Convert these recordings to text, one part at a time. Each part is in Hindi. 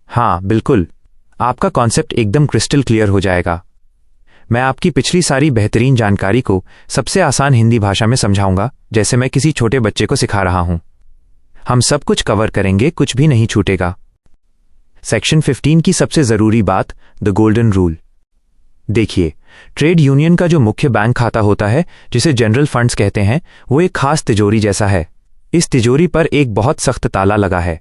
हाँ बिल्कुल, आपका कॉन्सेप्ट एकदम क्रिस्टल क्लियर हो जाएगा। मैं आपकी पिछली सारी बेहतरीन जानकारी को सबसे आसान हिंदी भाषा में समझाऊंगा, जैसे मैं किसी छोटे बच्चे को सिखा रहा हूं। हम सब कुछ कवर करेंगे, कुछ भी नहीं छूटेगा। सेक्शन 15 की सबसे जरूरी बात, द गोल्डन रूल। देखिए, ट्रेड यूनियन का जो मुख्य बैंक खाता होता है, जिसे जनरल फंड्स कहते हैं, वो एक खास तिजोरी जैसा है। इस तिजोरी पर एक बहुत सख्त ताला लगा है।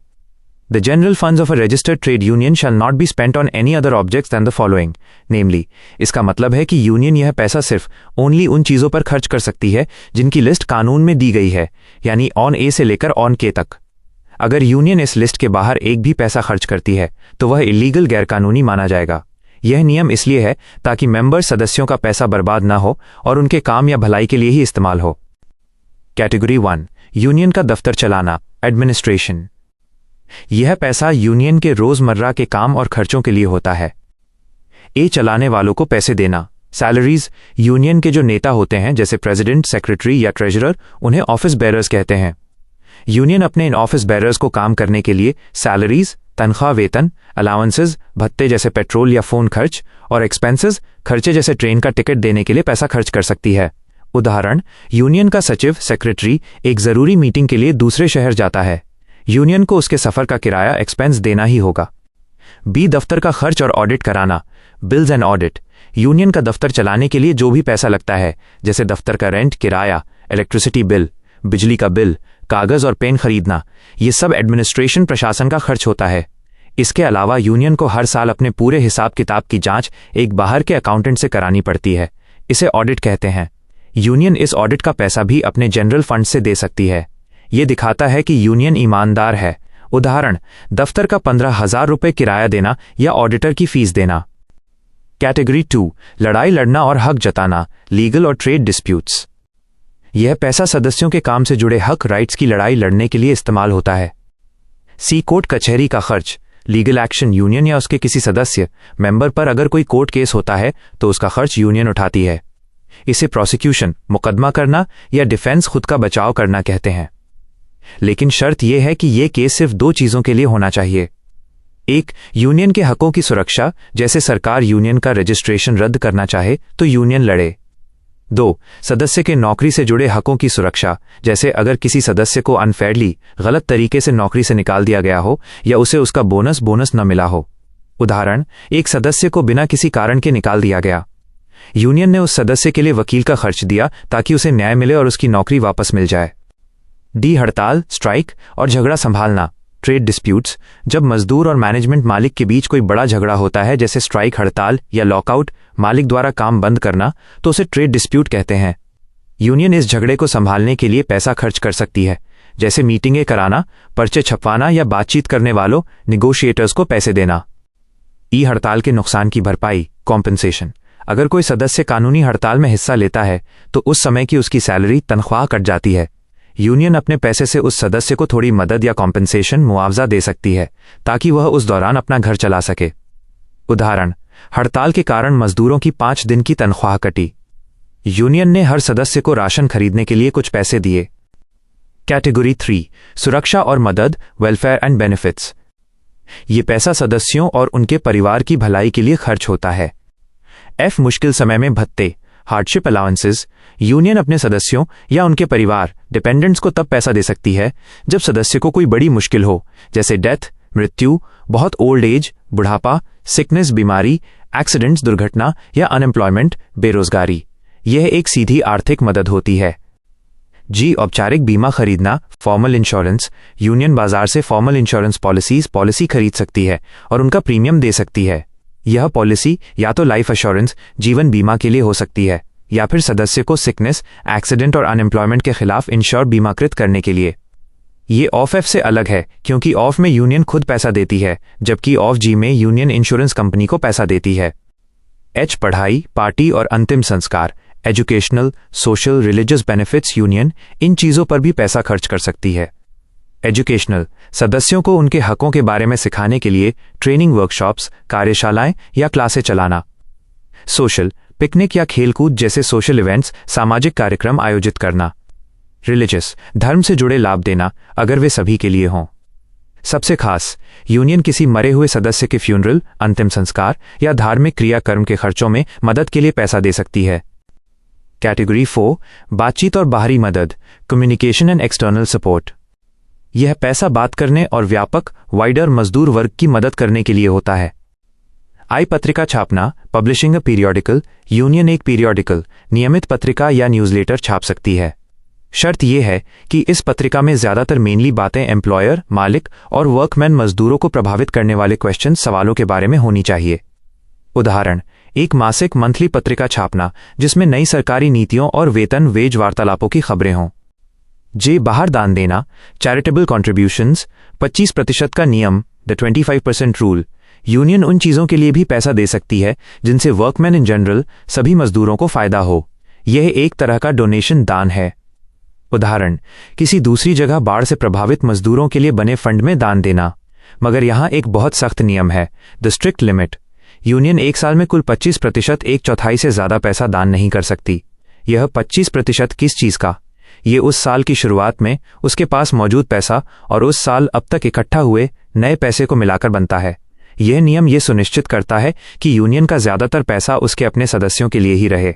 The general funds of a registered trade union shall not be spent on any other objects than the following, namely, इसका मतलब है कि यूनियन यह पैसा सिर्फ ओनली उन चीजों पर खर्च कर सकती है जिनकी लिस्ट कानून में दी गई है, यानी ऑन ए से लेकर ऑन के तक। अगर यूनियन इस लिस्ट के बाहर एक भी पैसा खर्च करती है तो वह इलीगल गैरकानूनी माना जाएगा। यह नियम इसलिए है ताकि मेंबर सदस्यों का पैसा बर्बाद ना हो और उनके काम या भलाई के लिए ही इस्तेमाल हो। कैटेगरी 1, यूनियन का दफ्तर चलाना, एडमिनिस्ट्रेशन। यह पैसा यूनियन के रोजमर्रा के काम और खर्चों के लिए होता है। ए चलाने वालों को पैसे देना, सैलरीज। यूनियन के जो नेता होते हैं, जैसे प्रेसिडेंट, सेक्रेटरी या ट्रेजरर, उन्हें ऑफिस बेरर्स कहते हैं। यूनियन अपने इन ऑफिस बेरर्स को काम करने के लिए सैलरीज, तनख्वाह, वेतन, अलाउंसेस, भत्ते जैसे पेट्रोल या फोन खर्च, और एक्सपेंसेस, खर्चे जैसे ट्रेन का टिकट देने के लिए पैसा खर्च कर सकती है। उदाहरण, यूनियन का सचिव, सेक्रेटरी, एक जरूरी मीटिंग के लिए दूसरे शहर जाता है। यूनियन को उसके सफर का किराया, एक्सपेंस देना ही होगा। बी, दफ्तर का खर्च और ऑडिट कराना, बिल्स एंड ऑडिट। यूनियन का दफ्तर चलाने के लिए जो भी पैसा लगता है, जैसे दफ्तर का रेंट, किराया, इलेक्ट्रिसिटी बिल, बिजली का बिल, कागज और पेन खरीदना, ये सब एडमिनिस्ट्रेशन, प्रशासन का खर्च होता है। इसके अलावा यूनियन को हर साल अपने पूरे हिसाब किताब की जांच एक बाहर के अकाउंटेंट से करानी पड़ती है। इसे ऑडिट कहते हैं। यूनियन इस ऑडिट का पैसा भी अपने जनरल फंड से दे सकती है। यह दिखाता है कि यूनियन ईमानदार है। उदाहरण, दफ्तर का 15,000 रुपये किराया देना या ऑडिटर की फीस देना। कैटेगरी 2, लड़ाई लड़ना और हक जताना, लीगल और ट्रेड डिस्प्यूट्स। यह पैसा सदस्यों के काम से जुड़े हक, राइट्स की लड़ाई लड़ने के लिए इस्तेमाल होता है। सी, कोर्ट कचहरी का खर्च, लीगल एक्शन। यूनियन या उसके किसी सदस्य, मेंबर पर अगर कोई कोर्ट केस होता है तो उसका खर्च यूनियन उठाती है। इसे प्रोसिक्यूशन, मुकदमा करना, या डिफेंस, खुद का बचाव करना कहते हैं। लेकिन शर्त यह है कि यह केस सिर्फ 2 चीजों के लिए होना चाहिए। 1, यूनियन के हकों की सुरक्षा, जैसे सरकार यूनियन का रजिस्ट्रेशन रद्द करना चाहे तो यूनियन लड़े। 2, सदस्य के नौकरी से जुड़े हकों की सुरक्षा, जैसे अगर किसी सदस्य को अनफेयरली, गलत तरीके से नौकरी से निकाल दिया गया हो या उसे उसका बोनस न मिला हो। उदाहरण, एक सदस्य को बिना किसी कारण के निकाल दिया गया। यूनियन ने उस सदस्य के लिए वकील का खर्च दिया ताकि उसे न्याय मिले और उसकी नौकरी वापस मिल जाए। डी, हड़ताल, स्ट्राइक और झगड़ा संभालना, ट्रेड डिस्प्यूट्स। जब मजदूर और मैनेजमेंट मालिक के बीच कोई बड़ा झगड़ा होता है, जैसे स्ट्राइक, हड़ताल या लॉकआउट, मालिक द्वारा काम बंद करना, तो उसे ट्रेड डिस्प्यूट कहते हैं। यूनियन इस झगड़े को संभालने के लिए पैसा खर्च कर सकती है, जैसे मीटिंगें कराना, पर्चे छपवाना या बातचीत करने वालों, निगोशिएटर्स को पैसे देना। ई, हड़ताल के नुकसान की भरपाई, कॉम्पेंसेशन। अगर कोई सदस्य कानूनी हड़ताल में हिस्सा लेता है तो उस समय की उसकी सैलरी, तनख्वाह कट जाती है। यूनियन अपने पैसे से उस सदस्य को थोड़ी मदद या कॉम्पेंसेशन, मुआवजा दे सकती है ताकि वह उस दौरान अपना घर चला सके। उदाहरण, हड़ताल के कारण मजदूरों की 5 दिन की तनख्वाह कटी। यूनियन ने हर सदस्य को राशन खरीदने के लिए कुछ पैसे दिए। कैटेगरी 3, सुरक्षा और मदद, वेलफेयर एंड बेनिफिट्स। ये पैसा सदस्यों और उनके परिवार की भलाई के लिए खर्च होता है। एफ, मुश्किल समय में भत्ते, हार्डशिप अलाउंसेस। यूनियन अपने सदस्यों या उनके परिवार, डिपेंडेंट्स को तब पैसा दे सकती है जब सदस्य को कोई बड़ी मुश्किल हो, जैसे डेथ, मृत्यु, बहुत ओल्ड एज, बुढ़ापा, सिकनेस, बीमारी, एक्सीडेंट्स, दुर्घटना या अनएम्प्लॉयमेंट, बेरोजगारी। यह एक सीधी आर्थिक मदद होती है। जी, औपचारिक बीमा खरीदना, फॉर्मल इंश्योरेंस। यूनियन बाजार से फॉर्मल इंश्योरेंस पॉलिसी खरीद सकती है और उनका प्रीमियम दे सकती है। यह पॉलिसी या तो लाइफ एश्योरेंस, जीवन बीमा के लिए हो सकती है, या फिर सदस्य को सिकनेस, एक्सीडेंट और अनएम्प्लॉयमेंट के खिलाफ इंश्योर बीमाकृत करने के लिए। ये ऑफ एफ से अलग है क्योंकि ऑफ में यूनियन खुद पैसा देती है, जबकि ऑफ जी में यूनियन इंश्योरेंस कंपनी को पैसा देती है। एच, पढ़ाई, पार्टी और अंतिम संस्कार, educational, social, religious benefits. Union इन चीजों पर भी पैसा खर्च कर सकती है। एजुकेशनल, सदस्यों को उनके हकों के बारे में सिखाने के लिए ट्रेनिंग वर्कशॉप्स, कार्यशालाएं या क्लासें चलाना। सोशल, पिकनिक या खेलकूद जैसे सोशल इवेंट्स, सामाजिक कार्यक्रम आयोजित करना। रिलीजियस, धर्म से जुड़े लाभ देना, अगर वे सभी के लिए हों। सबसे खास, यूनियन किसी मरे हुए सदस्य के फ्यूनरल, अंतिम संस्कार या धार्मिक क्रियाकर्म के खर्चों में मदद के लिए पैसा दे सकती है। कैटेगरी 4, बातचीत और बाहरी मदद, कम्युनिकेशन एंड एक्सटर्नल सपोर्ट। यह पैसा बात करने और व्यापक वाइडर मजदूर वर्ग की मदद करने के लिए होता है। आई पत्रिका छापना, पब्लिशिंग अ पीरियोडिकल। यूनियन एक पीरियोडिकल, नियमित पत्रिका या न्यूज़लेटर छाप सकती है। शर्त यह है कि इस पत्रिका में ज्यादातर मेनली बातें एम्प्लॉयर, मालिक और वर्कमैन मजदूरों को प्रभावित करने वाले क्वेश्चन, सवालों के बारे में होनी चाहिए। उदाहरण, एक मासिक मंथली पत्रिका छापना जिसमें नई सरकारी नीतियों और वेतन वेज वार्तालापों की खबरें हों। जे बाहर दान देना, चैरिटेबल कॉन्ट्रीब्यूशंस, 25% का नियम, द 25% रूल। यूनियन उन चीजों के लिए भी पैसा दे सकती है जिनसे वर्कमैन इन जनरल, सभी मजदूरों को फायदा हो। यह एक तरह का डोनेशन दान है। उदाहरण, किसी दूसरी जगह बाढ़ से प्रभावित मजदूरों के लिए बने फंड में दान देना। मगर यहां एक बहुत सख्त नियम है, द स्ट्रिक्ट लिमिट। यूनियन एक साल में कुल 25%, 1/4 से ज्यादा पैसा दान नहीं कर सकती। यह 25% किस चीज का? ये उस साल की शुरुआत में उसके पास मौजूद पैसा और उस साल अब तक इकट्ठा हुए नए पैसे को मिलाकर बनता है। यह नियम यह सुनिश्चित करता है कि यूनियन का ज्यादातर पैसा उसके अपने सदस्यों के लिए ही रहे।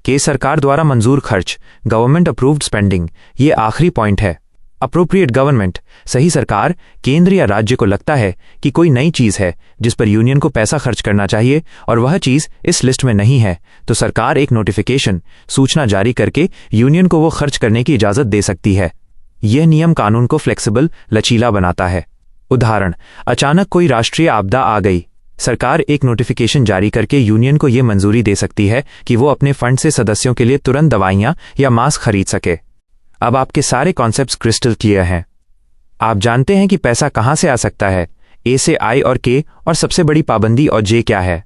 के सरकार द्वारा मंजूर खर्च, गवर्नमेंट अप्रूव्ड स्पेंडिंग। ये आखिरी पॉइंट है। अप्रोप्रिएट गवर्नमेंट, सही सरकार, केंद्र या राज्य को लगता है कि कोई नई चीज है जिस पर यूनियन को पैसा खर्च करना चाहिए और वह चीज इस लिस्ट में नहीं है, तो सरकार एक नोटिफिकेशन, सूचना जारी करके यूनियन को वो खर्च करने की इजाजत दे सकती है। यह नियम कानून को फ्लेक्सिबल, लचीला बनाता है। उदाहरण, अचानक कोई राष्ट्रीय आपदा आ गई, सरकार एक नोटिफिकेशन जारी करके यूनियन को यह मंजूरी दे सकती है कि वो अपने फंड से सदस्यों के लिए तुरंत दवाइयां या मास्क खरीद सके। अब आपके सारे कॉन्सेप्ट्स क्रिस्टल क्लियर हैं। आप जानते हैं कि पैसा कहां से आ सकता है, ए से आई और के, और सबसे बड़ी पाबंदी और जे क्या है।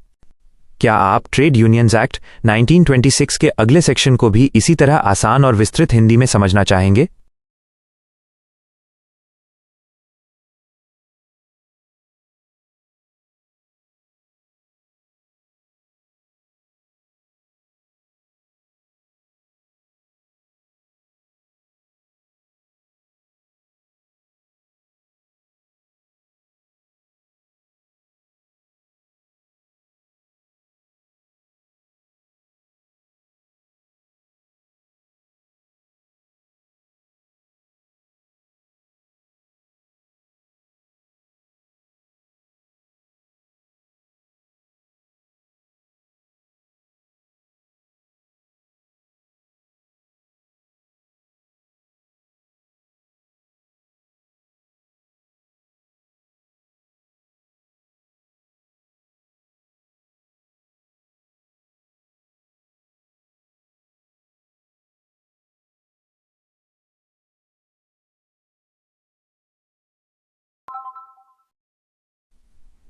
क्या आप ट्रेड यूनियंस एक्ट 1926 के अगले सेक्शन को भी इसी तरह आसान और विस्तृत हिंदी में समझना चाहेंगे?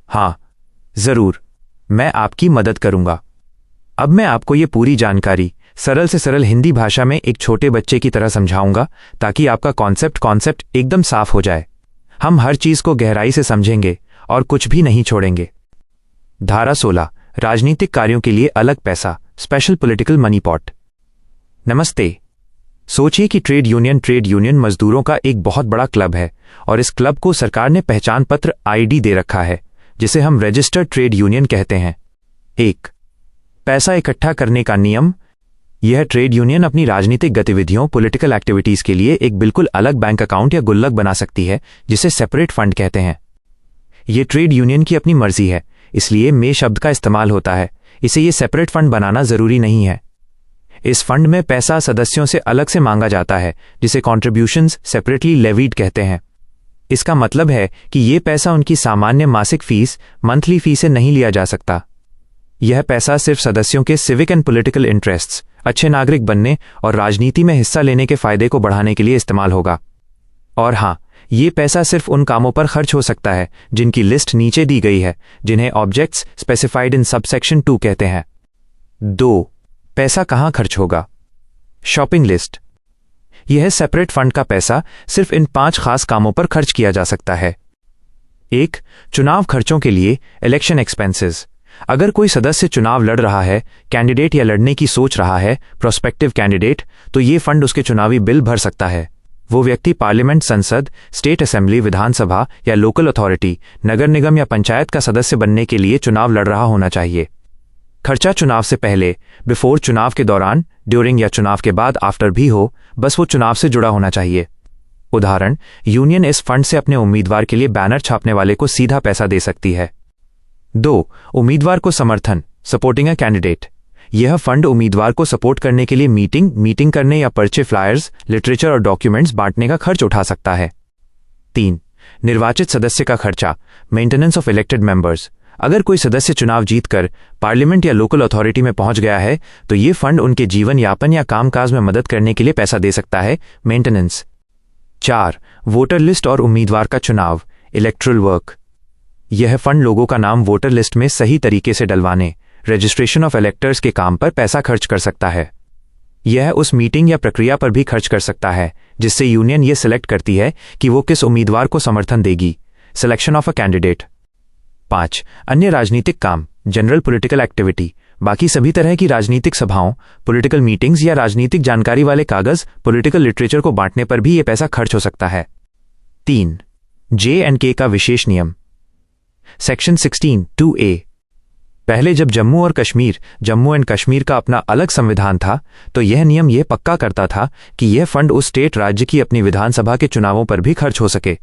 हाँ, जरूर, मैं आपकी मदद करूंगा। अब मैं आपको ये पूरी जानकारी सरल से सरल हिंदी भाषा में एक छोटे बच्चे की तरह समझाऊंगा ताकि आपका कॉन्सेप्ट एकदम साफ हो जाए। हम हर चीज को गहराई से समझेंगे और कुछ भी नहीं छोड़ेंगे। धारा 16, राजनीतिक कार्यों के लिए अलग पैसा, स्पेशल पॉलिटिकल मनी पॉट। नमस्ते। सोचिए कि ट्रेड यूनियन मजदूरों का एक बहुत बड़ा क्लब है और इस क्लब को सरकार ने पहचान पत्र आईडी दे रखा है, जिसे हम रजिस्टर्ड ट्रेड यूनियन कहते हैं। 1. पैसा इकट्ठा करने का नियम। यह ट्रेड यूनियन अपनी राजनीतिक गतिविधियों, पॉलिटिकल एक्टिविटीज के लिए एक बिल्कुल अलग बैंक अकाउंट या गुल्लक बना सकती है, जिसे सेपरेट फंड कहते हैं। यह ट्रेड यूनियन की अपनी मर्जी है, इसलिए में शब्द का इस्तेमाल होता है। इसे ये सेपरेट फंड बनाना जरूरी नहीं है। इस फंड में पैसा सदस्यों से अलग से मांगा जाता है, जिसे कॉन्ट्रीब्यूशंस सेपरेटली लेवीड कहते हैं। इसका मतलब है कि यह पैसा उनकी सामान्य मासिक फीस, मंथली फीस से नहीं लिया जा सकता। यह पैसा सिर्फ सदस्यों के सिविक एंड पॉलिटिकल इंटरेस्ट्स, अच्छे नागरिक बनने और राजनीति में हिस्सा लेने के फायदे को बढ़ाने के लिए इस्तेमाल होगा। और हां, यह पैसा सिर्फ उन कामों पर खर्च हो सकता है जिनकी लिस्ट नीचे दी गई है, जिन्हें ऑब्जेक्ट्स स्पेसिफाइड इन सबसेक्शन 2 कहते हैं। 2. पैसा कहां खर्च होगा? Shopping list. यह सेपरेट फंड का पैसा सिर्फ इन 5 खास कामों पर खर्च किया जा सकता है। 1. चुनाव खर्चों के लिए, इलेक्शन एक्सपेंसेस। अगर कोई सदस्य चुनाव लड़ रहा है, कैंडिडेट या लड़ने की सोच रहा है, प्रोस्पेक्टिव कैंडिडेट, तो ये फंड उसके चुनावी बिल भर सकता है। वो व्यक्ति पार्लियामेंट, संसद, स्टेट असेंबली, विधानसभा या लोकल अथॉरिटी, नगर निगम या पंचायत का सदस्य बनने के लिए चुनाव लड़ रहा होना चाहिए। खर्चा चुनाव से पहले, बिफोर, चुनाव के दौरान, ड्यूरिंग या चुनाव के बाद, आफ्टर भी हो, बस वो चुनाव से जुड़ा होना चाहिए। उदाहरण, यूनियन इस फंड से अपने उम्मीदवार के लिए बैनर छापने वाले को सीधा पैसा दे सकती है। 2. उम्मीदवार को समर्थन, सपोर्टिंग अ कैंडिडेट। यह फंड उम्मीदवार को सपोर्ट करने के लिए मीटिंग करने या पर्चे, फ्लायर्स, लिटरेचर और डॉक्यूमेंट्स बांटने का खर्च उठा सकता है। 3. निर्वाचित सदस्य का खर्चा, मेंटेनेंस ऑफ इलेक्टेड मेंबर्स। अगर कोई सदस्य चुनाव जीतकर पार्लियामेंट या लोकल अथॉरिटी में पहुंच गया है तो ये फंड उनके जीवन यापन या कामकाज में मदद करने के लिए पैसा दे सकता है, मेंटेनेंस। 4. वोटर लिस्ट और उम्मीदवार का चुनाव, इलेक्ट्रल वर्क। यह फंड लोगों का नाम वोटर लिस्ट में सही तरीके से डलवाने, रजिस्ट्रेशन ऑफ इलेक्टर्स के काम पर पैसा खर्च कर सकता है। यह उस मीटिंग या प्रक्रिया पर भी खर्च कर सकता है जिससे यूनियन ये सिलेक्ट करती है कि वो किस उम्मीदवार को समर्थन देगी, सिलेक्शन ऑफ अ कैंडिडेट। 5. अन्य राजनीतिक काम, जनरल पॉलिटिकल एक्टिविटी। बाकी सभी तरह की राजनीतिक सभाओं, पॉलिटिकल मीटिंग्स या राजनीतिक जानकारी वाले कागज, पॉलिटिकल लिटरेचर को बांटने पर भी ये पैसा खर्च हो सकता है। 3. J&K का विशेष नियम, सेक्शन 16(2)(a). पहले जब जम्मू एंड कश्मीर का अपना अलग संविधान था तो यह नियम यह पक्का करता था कि यह फंड उस स्टेट राज्य की अपनी विधानसभा के चुनावों पर भी खर्च हो सके।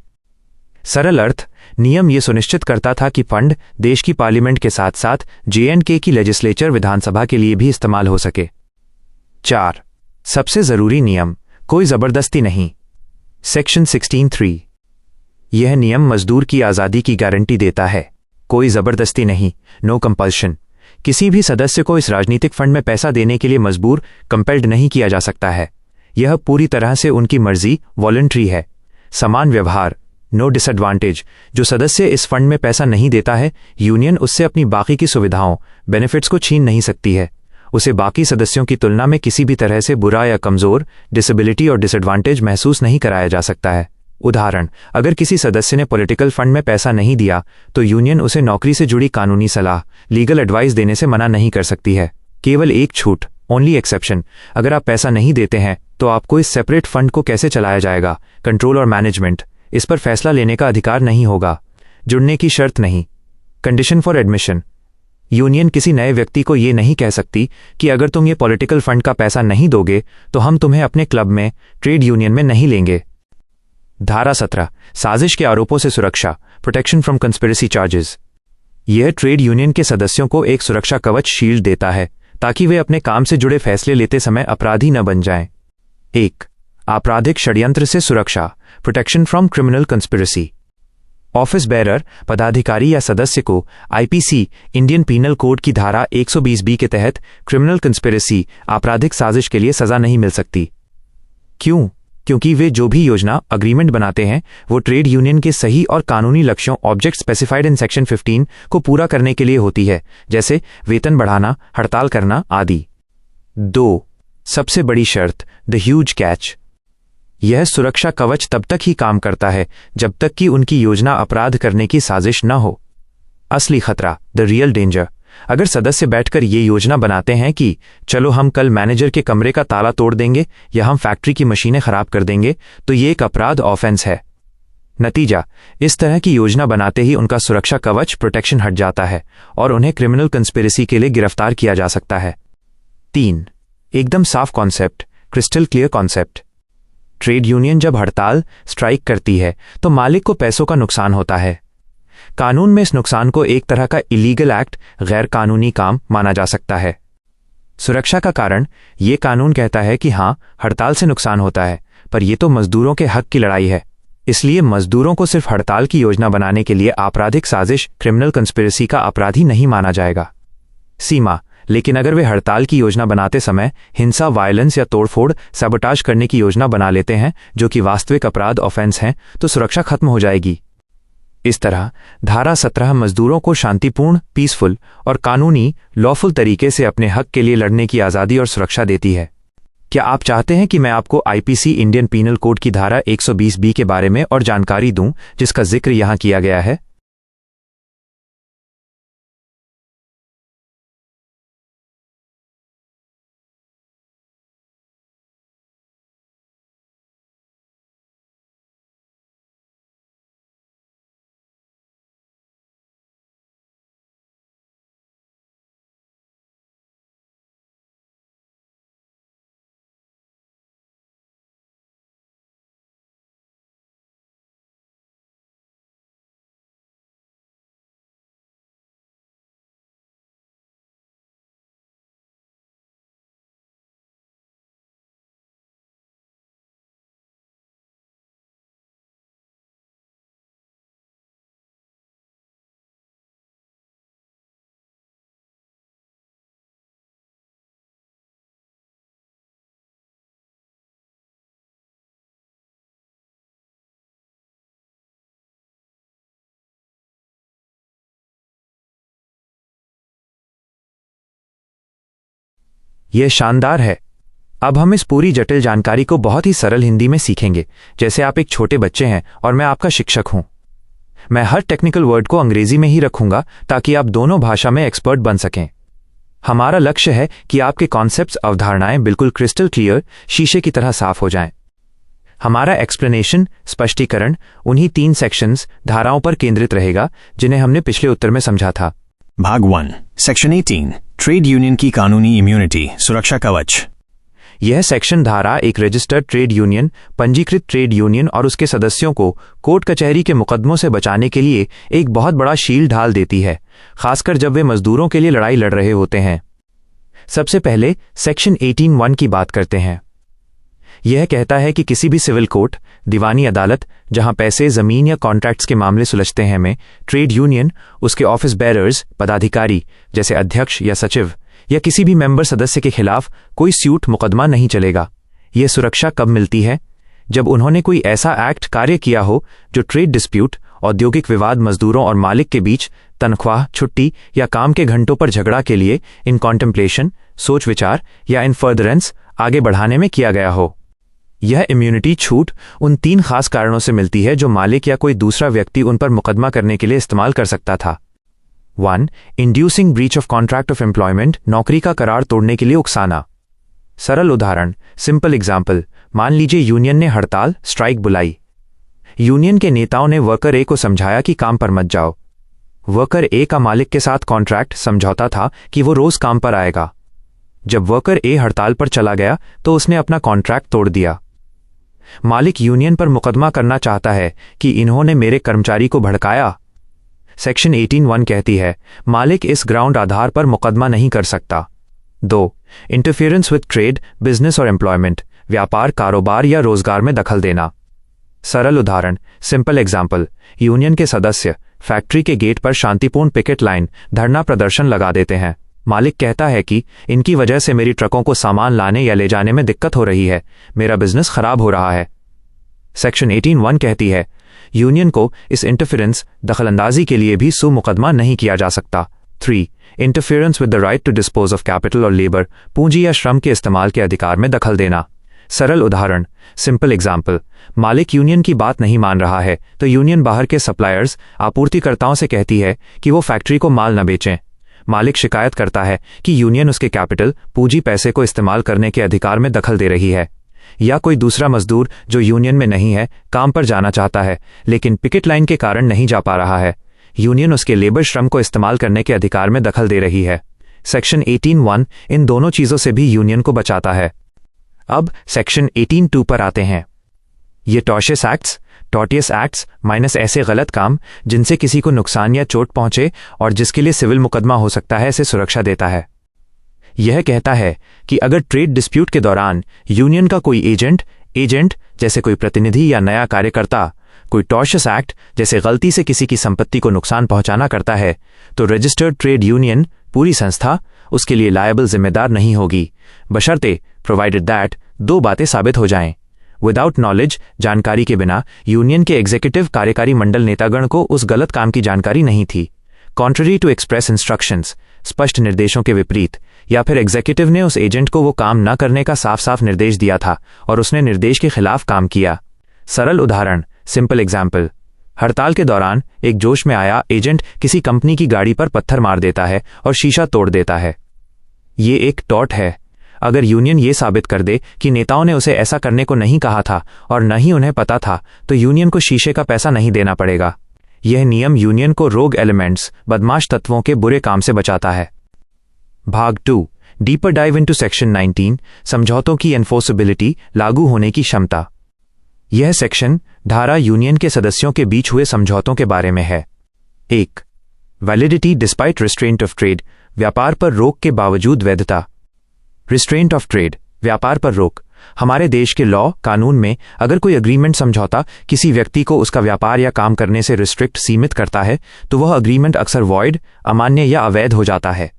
सरल अर्थ, नियम यह सुनिश्चित करता था कि फंड देश की पार्लियामेंट के साथ साथ J&K की लेजिस्लेचर, विधानसभा के लिए भी इस्तेमाल हो सके। 4. सबसे जरूरी नियम, कोई जबरदस्ती नहीं, सेक्शन 16(3). यह नियम मजदूर की आज़ादी की गारंटी देता है, कोई जबरदस्ती नहीं, नो कंपल्शन। किसी भी सदस्य को इस राजनीतिक फंड में पैसा देने के लिए मजबूर, कंपेल्ड नहीं किया जा सकता है। यह पूरी तरह से उनकी मर्जी, वॉलंटरी है। समान व्यवहार, नो डिसएडवांटेज। जो सदस्य इस फंड में पैसा नहीं देता है, यूनियन उससे अपनी बाकी की सुविधाओं, बेनिफिट्स को छीन नहीं सकती है। उसे बाकी सदस्यों की तुलना में किसी भी तरह से बुरा या कमजोर, डिसेबिलिटी और डिसएडवांटेज महसूस नहीं कराया जा सकता है। उदाहरण, अगर किसी सदस्य ने पॉलिटिकल फंड में पैसा नहीं दिया तो यूनियन उसे नौकरी से जुड़ी कानूनी सलाह, लीगल एडवाइस देने से मना नहीं कर सकती है। केवल एक छूट, ओनली एक्सेप्शन, अगर आप पैसा नहीं देते हैं तो आपको इस सेपरेट फंड को कैसे चलाया जाएगा, कंट्रोल और मैनेजमेंट, इस पर फैसला लेने का अधिकार नहीं होगा। जुड़ने की शर्त नहीं, कंडीशन फॉर एडमिशन। यूनियन किसी नए व्यक्ति को ये नहीं कह सकती कि अगर तुम ये पॉलिटिकल फंड का पैसा नहीं दोगे तो हम तुम्हें अपने क्लब में, ट्रेड यूनियन में नहीं लेंगे। धारा 17, साजिश के आरोपों से सुरक्षा, प्रोटेक्शन फ्रॉम कंस्पिरेसी चार्जेस। यह ट्रेड यूनियन के सदस्यों को एक सुरक्षा कवच, शील्ड देता है ताकि वे अपने काम से जुड़े फैसले लेते समय अपराधी न बन जाएं। 1. आपराधिक षड्यंत्र से सुरक्षा, protection from criminal conspiracy. Office bearer, पदाधिकारी या सदस्य को आईपीसी, इंडियन पीनल कोड की धारा 120(b) के तहत क्रिमिनल कंस्पिरेसी, आपराधिक साजिश के लिए सजा नहीं मिल सकती। क्यों? क्योंकि वे जो भी योजना, अग्रीमेंट बनाते हैं वो ट्रेड यूनियन के सही और कानूनी लक्ष्यों, ऑब्जेक्ट स्पेसिफाइड इन सेक्शन 15 को पूरा करने के लिए होती है, जैसे वेतन बढ़ाना, हड़ताल करना आदि। 2. सबसे बड़ी शर्त, द ह्यूज कैच। यह सुरक्षा कवच तब तक ही काम करता है जब तक कि उनकी योजना अपराध करने की साजिश न हो। असली खतरा, द रियल डेंजर। अगर सदस्य बैठकर ये योजना बनाते हैं कि चलो हम कल मैनेजर के कमरे का ताला तोड़ देंगे या हम फैक्ट्री की मशीनें खराब कर देंगे, तो ये एक अपराध, ऑफेंस है। नतीजा, इस तरह की योजना बनाते ही उनका सुरक्षा कवच, प्रोटेक्शन हट जाता है और उन्हें क्रिमिनल कंस्पिरेसी के लिए गिरफ्तार किया जा सकता है। 3. एकदम साफ concept, crystal clear concept. Trade union जब हड़ताल, स्ट्राइक करती है तो मालिक को पैसों का नुकसान होता है। कानून में इस नुकसान को एक तरह का इलीगल एक्ट, गैर कानूनी काम माना जा सकता है। सुरक्षा का कारण, ये कानून कहता है कि हाँ, हड़ताल से नुकसान होता है, पर यह तो मजदूरों के हक की लड़ाई है, इसलिए मजदूरों को सिर्फ हड़ताल की योजना बनाने के लिए आपराधिक साजिश, क्रिमिनल कंस्पिरेसी का अपराधी नहीं माना जाएगा। सीमा, लेकिन अगर वे हड़ताल की योजना बनाते समय हिंसा, वायलेंस या तोड़फोड़, सबोटाज करने की योजना बना लेते हैं जो कि वास्तविक अपराध, ऑफेंस हैं, तो सुरक्षा खत्म हो जाएगी। इस तरह धारा 17 मजदूरों को शांतिपूर्ण, पीसफुल और कानूनी, लॉफुल तरीके से अपने हक के लिए लड़ने की आज़ादी और सुरक्षा देती है। क्या आप चाहते हैं कि मैं आपको आईपीसी, इंडियन पीनल कोड की धारा 120(b) के बारे में और जानकारी दूं जिसका जिक्र यहां किया गया है? यह शानदार है। अब हम इस पूरी जटिल जानकारी को बहुत ही सरल हिंदी में सीखेंगे, जैसे आप एक छोटे बच्चे हैं और मैं आपका शिक्षक हूं। मैं हर टेक्निकल वर्ड को अंग्रेजी में ही रखूंगा ताकि आप दोनों भाषा में एक्सपर्ट बन सकें। हमारा लक्ष्य है कि आपके कॉन्सेप्ट्स, अवधारणाएं बिल्कुल क्रिस्टल क्लियर, शीशे की तरह साफ हो जाएं। हमारा एक्सप्लेनेशन, स्पष्टीकरण उन्हीं 3 सेक्शंस, धाराओं पर केंद्रित रहेगा जिन्हें हमने पिछले उत्तर में समझा था। भाग 1, सेक्शन 18, ट्रेड यूनियन की कानूनी इम्यूनिटी, सुरक्षा कवच। यह सेक्शन धारा एक रजिस्टर्ड ट्रेड यूनियन, पंजीकृत ट्रेड यूनियन और उसके सदस्यों को कोर्ट कचहरी के मुकदमों से बचाने के लिए एक बहुत बड़ा शील्ड ढाल देती है, खासकर जब वे मजदूरों के लिए लड़ाई लड़ रहे होते हैं। सबसे पहले सेक्शन 18(1) की बात करते हैं। यह कहता है कि किसी भी सिविल कोर्ट, दीवानी अदालत जहां पैसे, जमीन या कॉन्ट्रैक्ट्स के मामले सुलझते हैं में ट्रेड यूनियन, उसके ऑफिस बेरर्स, पदाधिकारी जैसे अध्यक्ष या सचिव या किसी भी मेंबर सदस्य के खिलाफ कोई सूट, मुकदमा नहीं चलेगा। यह सुरक्षा कब मिलती है? जब उन्होंने कोई ऐसा एक्ट कार्य किया हो जो ट्रेड डिस्प्यूट, औद्योगिक विवाद, मजदूरों और मालिक के बीच तनख्वाह, छुट्टी या काम के घंटों पर झगड़ा के लिए इन कॉन्टेम्पलेशन, सोच विचार या इन फर्दरेंस आगे बढ़ाने में किया गया हो। यह इम्यूनिटी छूट उन 3 खास कारणों से मिलती है जो मालिक या कोई दूसरा व्यक्ति उन पर मुकदमा करने के लिए इस्तेमाल कर सकता था। 1. Inducing breach of contract of employment, नौकरी का करार तोड़ने के लिए उकसाना। सरल उदाहरण, सिंपल एग्जाम्पल, मान लीजिए यूनियन ने हड़ताल, स्ट्राइक बुलाई। यूनियन के नेताओं ने वर्कर ए को समझाया कि काम पर मत जाओ। वर्कर ए का मालिक के साथ कॉन्ट्रैक्ट समझौता था कि वो रोज काम पर आएगा। जब वर्कर ए हड़ताल पर चला गया तो उसने अपना कॉन्ट्रैक्ट तोड़ दिया। मालिक यूनियन पर मुकदमा करना चाहता है कि इन्होंने मेरे कर्मचारी को भड़काया। सेक्शन 18(1) कहती है मालिक इस ग्राउंड आधार पर मुकदमा नहीं कर सकता। 2. इंटरफेरेंस विद ट्रेड, बिजनेस और एम्प्लॉयमेंट, व्यापार, कारोबार या रोजगार में दखल देना। सरल उदाहरण, सिंपल एग्जाम्पल, यूनियन के सदस्य फैक्ट्री के गेट पर शांतिपूर्ण पिकेट लाइन, धरना प्रदर्शन लगा देते हैं। मालिक कहता है कि इनकी वजह से मेरी ट्रकों को सामान लाने या ले जाने में दिक्कत हो रही है, मेरा बिजनेस खराब हो रहा है। सेक्शन 18(1) कहती है यूनियन को इस इंटरफेरेंस, दखलंदाजी के लिए भी सू मुकदमा नहीं किया जा सकता। 3. Interference with the right to dispose of capital और लेबर, पूंजी या श्रम के इस्तेमाल के अधिकार में दखल देना। सरल उदाहरण, सिंपल एग्जाम्पल, मालिक यूनियन की बात नहीं मान रहा है तो यूनियन बाहर के सप्लायर्स, आपूर्तिकर्ताओं से कहती है कि वो फैक्ट्री को माल न बेचें। मालिक शिकायत करता है कि यूनियन उसके कैपिटल, पूंजी, पैसे को इस्तेमाल करने के अधिकार में दखल दे रही है। या कोई दूसरा मजदूर जो यूनियन में नहीं है काम पर जाना चाहता है लेकिन पिकेट लाइन के कारण नहीं जा पा रहा है, यूनियन उसके लेबर, श्रम को इस्तेमाल करने के अधिकार में दखल दे रही है। सेक्शन 18(1) इन दोनों चीजों से भी यूनियन को बचाता है। अब सेक्शन 18(2) पर आते हैं। ये टॉर्टियस एक्ट्स माइनस ऐसे गलत काम जिनसे किसी को नुकसान या चोट पहुंचे और जिसके लिए सिविल मुकदमा हो सकता है, से सुरक्षा देता है। यह कहता है कि अगर ट्रेड डिस्प्यूट के दौरान यूनियन का कोई एजेंट जैसे कोई प्रतिनिधि या नया कार्यकर्ता कोई टॉर्टियस एक्ट जैसे गलती से किसी की संपत्ति को नुकसान पहुंचाना करता है तो रजिस्टर्ड ट्रेड यूनियन, पूरी संस्था, उसके लिए लायबल, जिम्मेदार नहीं होगी, बशर्ते प्रोवाइडेड दैट 2 बातें साबित हो जाएं। विदाउट नॉलेज, जानकारी के बिना यूनियन के एग्जीक्यूटिव, कार्यकारी मंडल नेतागण को उस गलत काम की जानकारी नहीं थी। कॉन्ट्ररी टू एक्सप्रेस इंस्ट्रक्शंस, स्पष्ट निर्देशों के विपरीत, या फिर एग्जीक्यूटिव ने उस एजेंट को वो काम न करने का साफ साफ निर्देश दिया था और उसने निर्देश के खिलाफ काम किया। सरल उदाहरण, सिंपल एग्जाम्पल, हड़ताल के दौरान एक जोश में आया एजेंट किसी कंपनी की गाड़ी पर पत्थर मार देता है और शीशा तोड़ देता है। ये एक टॉर्ट है। अगर यूनियन ये साबित कर दे कि नेताओं ने उसे ऐसा करने को नहीं कहा था और न ही उन्हें पता था, तो यूनियन को शीशे का पैसा नहीं देना पड़ेगा। यह नियम यूनियन को रोग एलिमेंट्स, बदमाश तत्वों के बुरे काम से बचाता है। भाग 2, डीपर डाइव इनटू सेक्शन 19, समझौतों की एनफोर्सेबिलिटी, लागू होने की क्षमता। यह सेक्शन धारा यूनियन के सदस्यों के बीच हुए समझौतों के बारे में है। 1. Validity despite restraint of trade, व्यापार पर रोक के बावजूद वैधता। रिस्ट्रेंट ऑफ ट्रेड, व्यापार पर रोक। हमारे देश के लॉ, कानून में अगर कोई अग्रीमेंट, समझौता किसी व्यक्ति को उसका व्यापार या काम करने से रिस्ट्रिक्ट, सीमित करता है तो वह अग्रीमेंट अक्सर वॉइड, अमान्य या अवैध हो जाता है।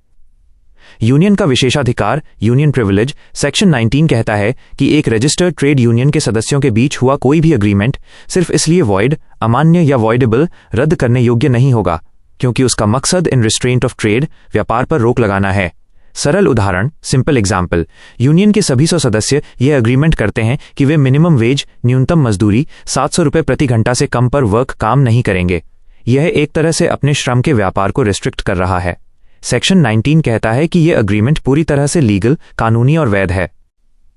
यूनियन का विशेषाधिकार, यूनियन प्रिविलेज, सेक्शन 19 कहता है कि एक रजिस्टर्ड ट्रेड यूनियन के सदस्यों के बीच हुआ कोई भी अग्रीमेंट सिर्फ इसलिए वॉइड, अमान्य या वॉइडेबल, रद्द करने योग्य नहीं होगा क्योंकि उसका मकसद इन रिस्ट्रेंट ऑफ ट्रेड, व्यापार पर रोक लगाना है। सरल उदाहरण, सिंपल एग्जाम्पल, यूनियन के सभी 100 सदस्य यह अग्रीमेंट करते हैं कि वे मिनिमम वेज, न्यूनतम मजदूरी 700 रुपये प्रति घंटा से कम पर वर्क काम नहीं करेंगे। यह एक तरह से अपने श्रम के व्यापार को रिस्ट्रिक्ट कर रहा है। सेक्शन 19 कहता है कि यह अग्रीमेंट पूरी तरह से लीगल, कानूनी और वैध है।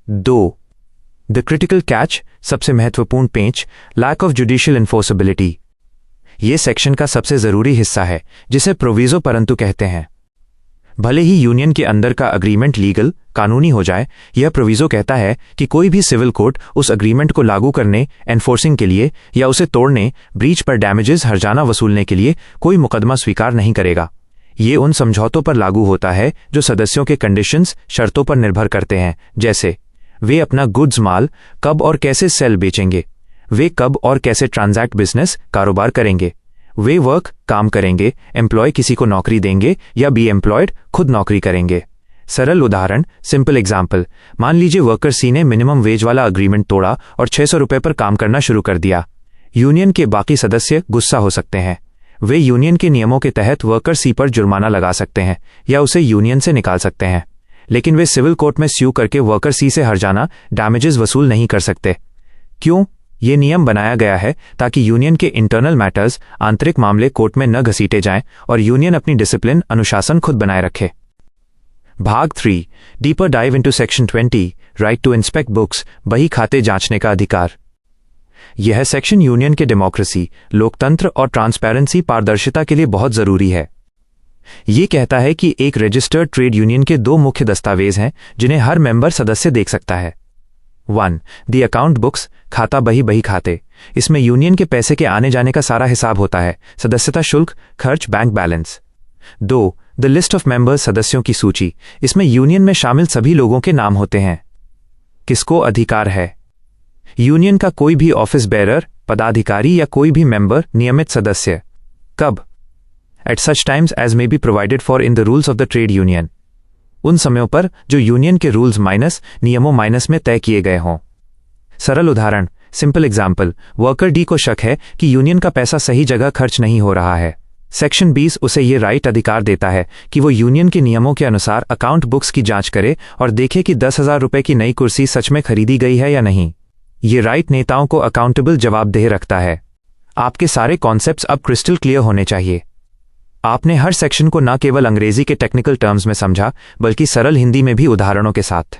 2. द क्रिटिकल कैच, सबसे महत्वपूर्ण पेंच, लैक ऑफ जुडिशियल इन्फोर्सेबिलिटी। यह सेक्शन का सबसे जरूरी हिस्सा है, जिसे प्रोविजो परंतु कहते हैं। भले ही यूनियन के अंदर का अग्रीमेंट लीगल, कानूनी हो जाए, यह प्रोविजो कहता है कि कोई भी सिविल कोर्ट उस अग्रीमेंट को लागू करने, एनफोर्सिंग के लिए या उसे तोड़ने, ब्रीच पर डैमेजेस, हर्जाना वसूलने के लिए कोई मुकदमा स्वीकार नहीं करेगा। ये उन समझौतों पर लागू होता है जो सदस्यों के कंडीशंस, शर्तों पर निर्भर करते हैं, जैसे वे अपना गुड्स माल कब और कैसे सेल बेचेंगे, वे कब और कैसे ट्रांजैक्ट बिजनेस, कारोबार करेंगे, वे वर्क, काम करेंगे, एम्प्लॉय किसी को नौकरी देंगे या बी एम्प्लॉयड, खुद नौकरी करेंगे। सरल उदाहरण, सिंपल एग्जाम्पल, मान लीजिए वर्कर सी ने मिनिमम वेज वाला अग्रीमेंट तोड़ा और 600 रुपये पर काम करना शुरू कर दिया। यूनियन के बाकी सदस्य गुस्सा हो सकते हैं। वे यूनियन के नियमों के तहत वर्कर सी पर जुर्माना लगा सकते हैं या उसे यूनियन से निकाल सकते हैं, लेकिन वे सिविल कोर्ट में स्यू करके वर्कर सी से हर्जाना, डैमेजेस वसूल नहीं कर सकते। क्यों? ये नियम बनाया गया है ताकि यूनियन के इंटरनल मैटर्स, आंतरिक मामले कोर्ट में न घसीटे जाएं और यूनियन अपनी डिसिप्लिन, अनुशासन खुद बनाए रखे। भाग 3, deeper dive into section 20, right to inspect books, बही खाते जांचने का अधिकार। यह सेक्शन यूनियन के डेमोक्रेसी, लोकतंत्र और ट्रांसपेरेंसी, पारदर्शिता के लिए बहुत जरूरी है। यह कहता है कि एक रजिस्टर्ड ट्रेड यूनियन के 2 मुख्य दस्तावेज हैं जिन्हें हर मेंबर सदस्य देख सकता है। 1. दी अकाउंट बुक्स, खाता बही खाते। इसमें यूनियन के पैसे के आने जाने का सारा हिसाब होता है, सदस्यता शुल्क, खर्च, bank balance. 2. The list of members, सदस्यों की सूची। इसमें यूनियन में शामिल सभी लोगों के नाम होते हैं। किसको अधिकार है? यूनियन का कोई भी ऑफिस बेरर, पदाधिकारी या कोई भी मेंबर, नियमित सदस्य। कब? At such times as may be provided for in the rules of the trade union. उन समयों पर जो यूनियन के रूल्स माइनस, नियमों माइनस में तय किए गए हों। सरल उदाहरण, सिंपल एग्जाम्पल, वर्कर डी को शक है कि यूनियन का पैसा सही जगह खर्च नहीं हो रहा है। सेक्शन 20 उसे ये राइट अधिकार देता है कि वो यूनियन के नियमों के अनुसार अकाउंट बुक्स की जांच करे और देखे कि 10,000 रुपए की नई कुर्सी सच में खरीदी गई है या नहीं। ये राइट नेताओं को अकाउंटेबल, जवाबदेह रखता है। आपके सारे कॉन्सेप्ट्स अब क्रिस्टल क्लियर होने चाहिए। आपने हर सेक्शन को न केवल अंग्रेजी के टेक्निकल टर्म्स में समझा, बल्कि सरल हिंदी में भी उदाहरणों के साथ।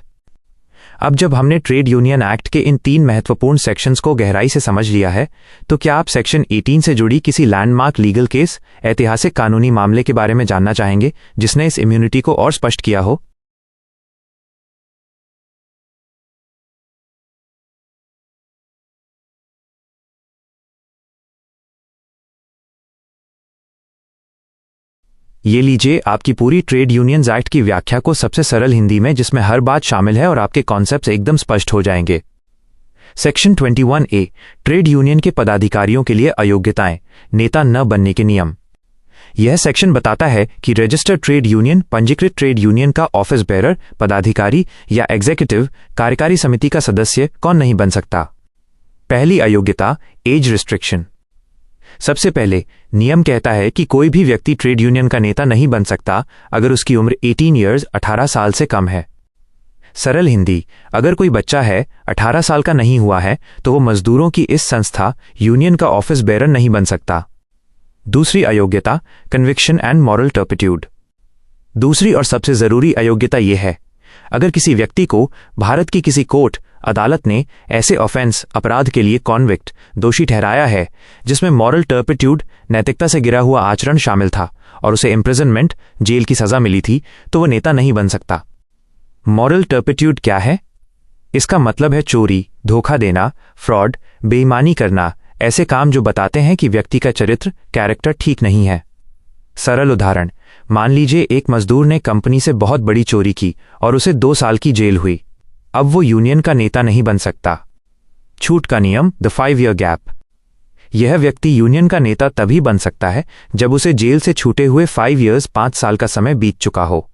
अब जब हमने ट्रेड यूनियन एक्ट के इन 3 महत्वपूर्ण सेक्शंस को गहराई से समझ लिया है, तो क्या आप सेक्शन 18 से जुड़ी किसी लैंडमार्क लीगल केस, ऐतिहासिक कानूनी मामले के बारे में जानना चाहेंगे जिसने इस इम्यूनिटी को और स्पष्ट किया हो? ये लीजिए आपकी पूरी ट्रेड यूनियंस एक्ट की व्याख्या को सबसे सरल हिंदी में, जिसमें हर बात शामिल है और आपके कॉन्सेप्ट्स एकदम स्पष्ट हो जाएंगे। सेक्शन 21A, ट्रेड यूनियन के पदाधिकारियों के लिए अयोग्यताएं, नेता न बनने के नियम। यह सेक्शन बताता है कि रजिस्टर्ड ट्रेड यूनियन, पंजीकृत ट्रेड यूनियन का ऑफिस बेरर, पदाधिकारी या एग्जीक्यूटिव, कार्यकारी समिति का सदस्य कौन नहीं बन सकता। पहली अयोग्यता, एज रिस्ट्रिक्शन। सबसे पहले नियम कहता है कि कोई भी व्यक्ति ट्रेड यूनियन का नेता नहीं बन सकता अगर उसकी उम्र 18 ईयर्स 18 साल से कम है। सरल हिंदी, अगर कोई बच्चा है, 18 साल का नहीं हुआ है, तो वो मजदूरों की इस संस्था, यूनियन का ऑफिस बेरर नहीं बन सकता। दूसरी अयोग्यता, कन्विक्शन एंड मॉरल टर्पिट्यूड। दूसरी और सबसे जरूरी अयोग्यता यह है, अगर किसी व्यक्ति को भारत की किसी कोर्ट, अदालत ने ऐसे ऑफेंस, अपराध के लिए कॉन्विक्ट, दोषी ठहराया है जिसमें मॉरल टर्पिट्यूड, नैतिकता से गिरा हुआ आचरण शामिल था और उसे इम्प्रिजनमेंट, जेल की सजा मिली थी, तो वह नेता नहीं बन सकता। मॉरल टर्पिट्यूड क्या है? इसका मतलब है चोरी, धोखा देना, फ्रॉड, बेईमानी करना, ऐसे काम जो बताते हैं कि व्यक्ति का चरित्र, कैरेक्टर ठीक नहीं है। सरल उदाहरण, मान लीजिए एक मजदूर ने कंपनी से बहुत बड़ी चोरी की और उसे 2 साल की जेल हुई। अब वो यूनियन का नेता नहीं बन सकता। छूट का नियम, द 5 ईयर गैप। यह व्यक्ति यूनियन का नेता तभी बन सकता है जब उसे जेल से छूटे हुए 5 ईयर्स 5 साल का समय बीत चुका हो।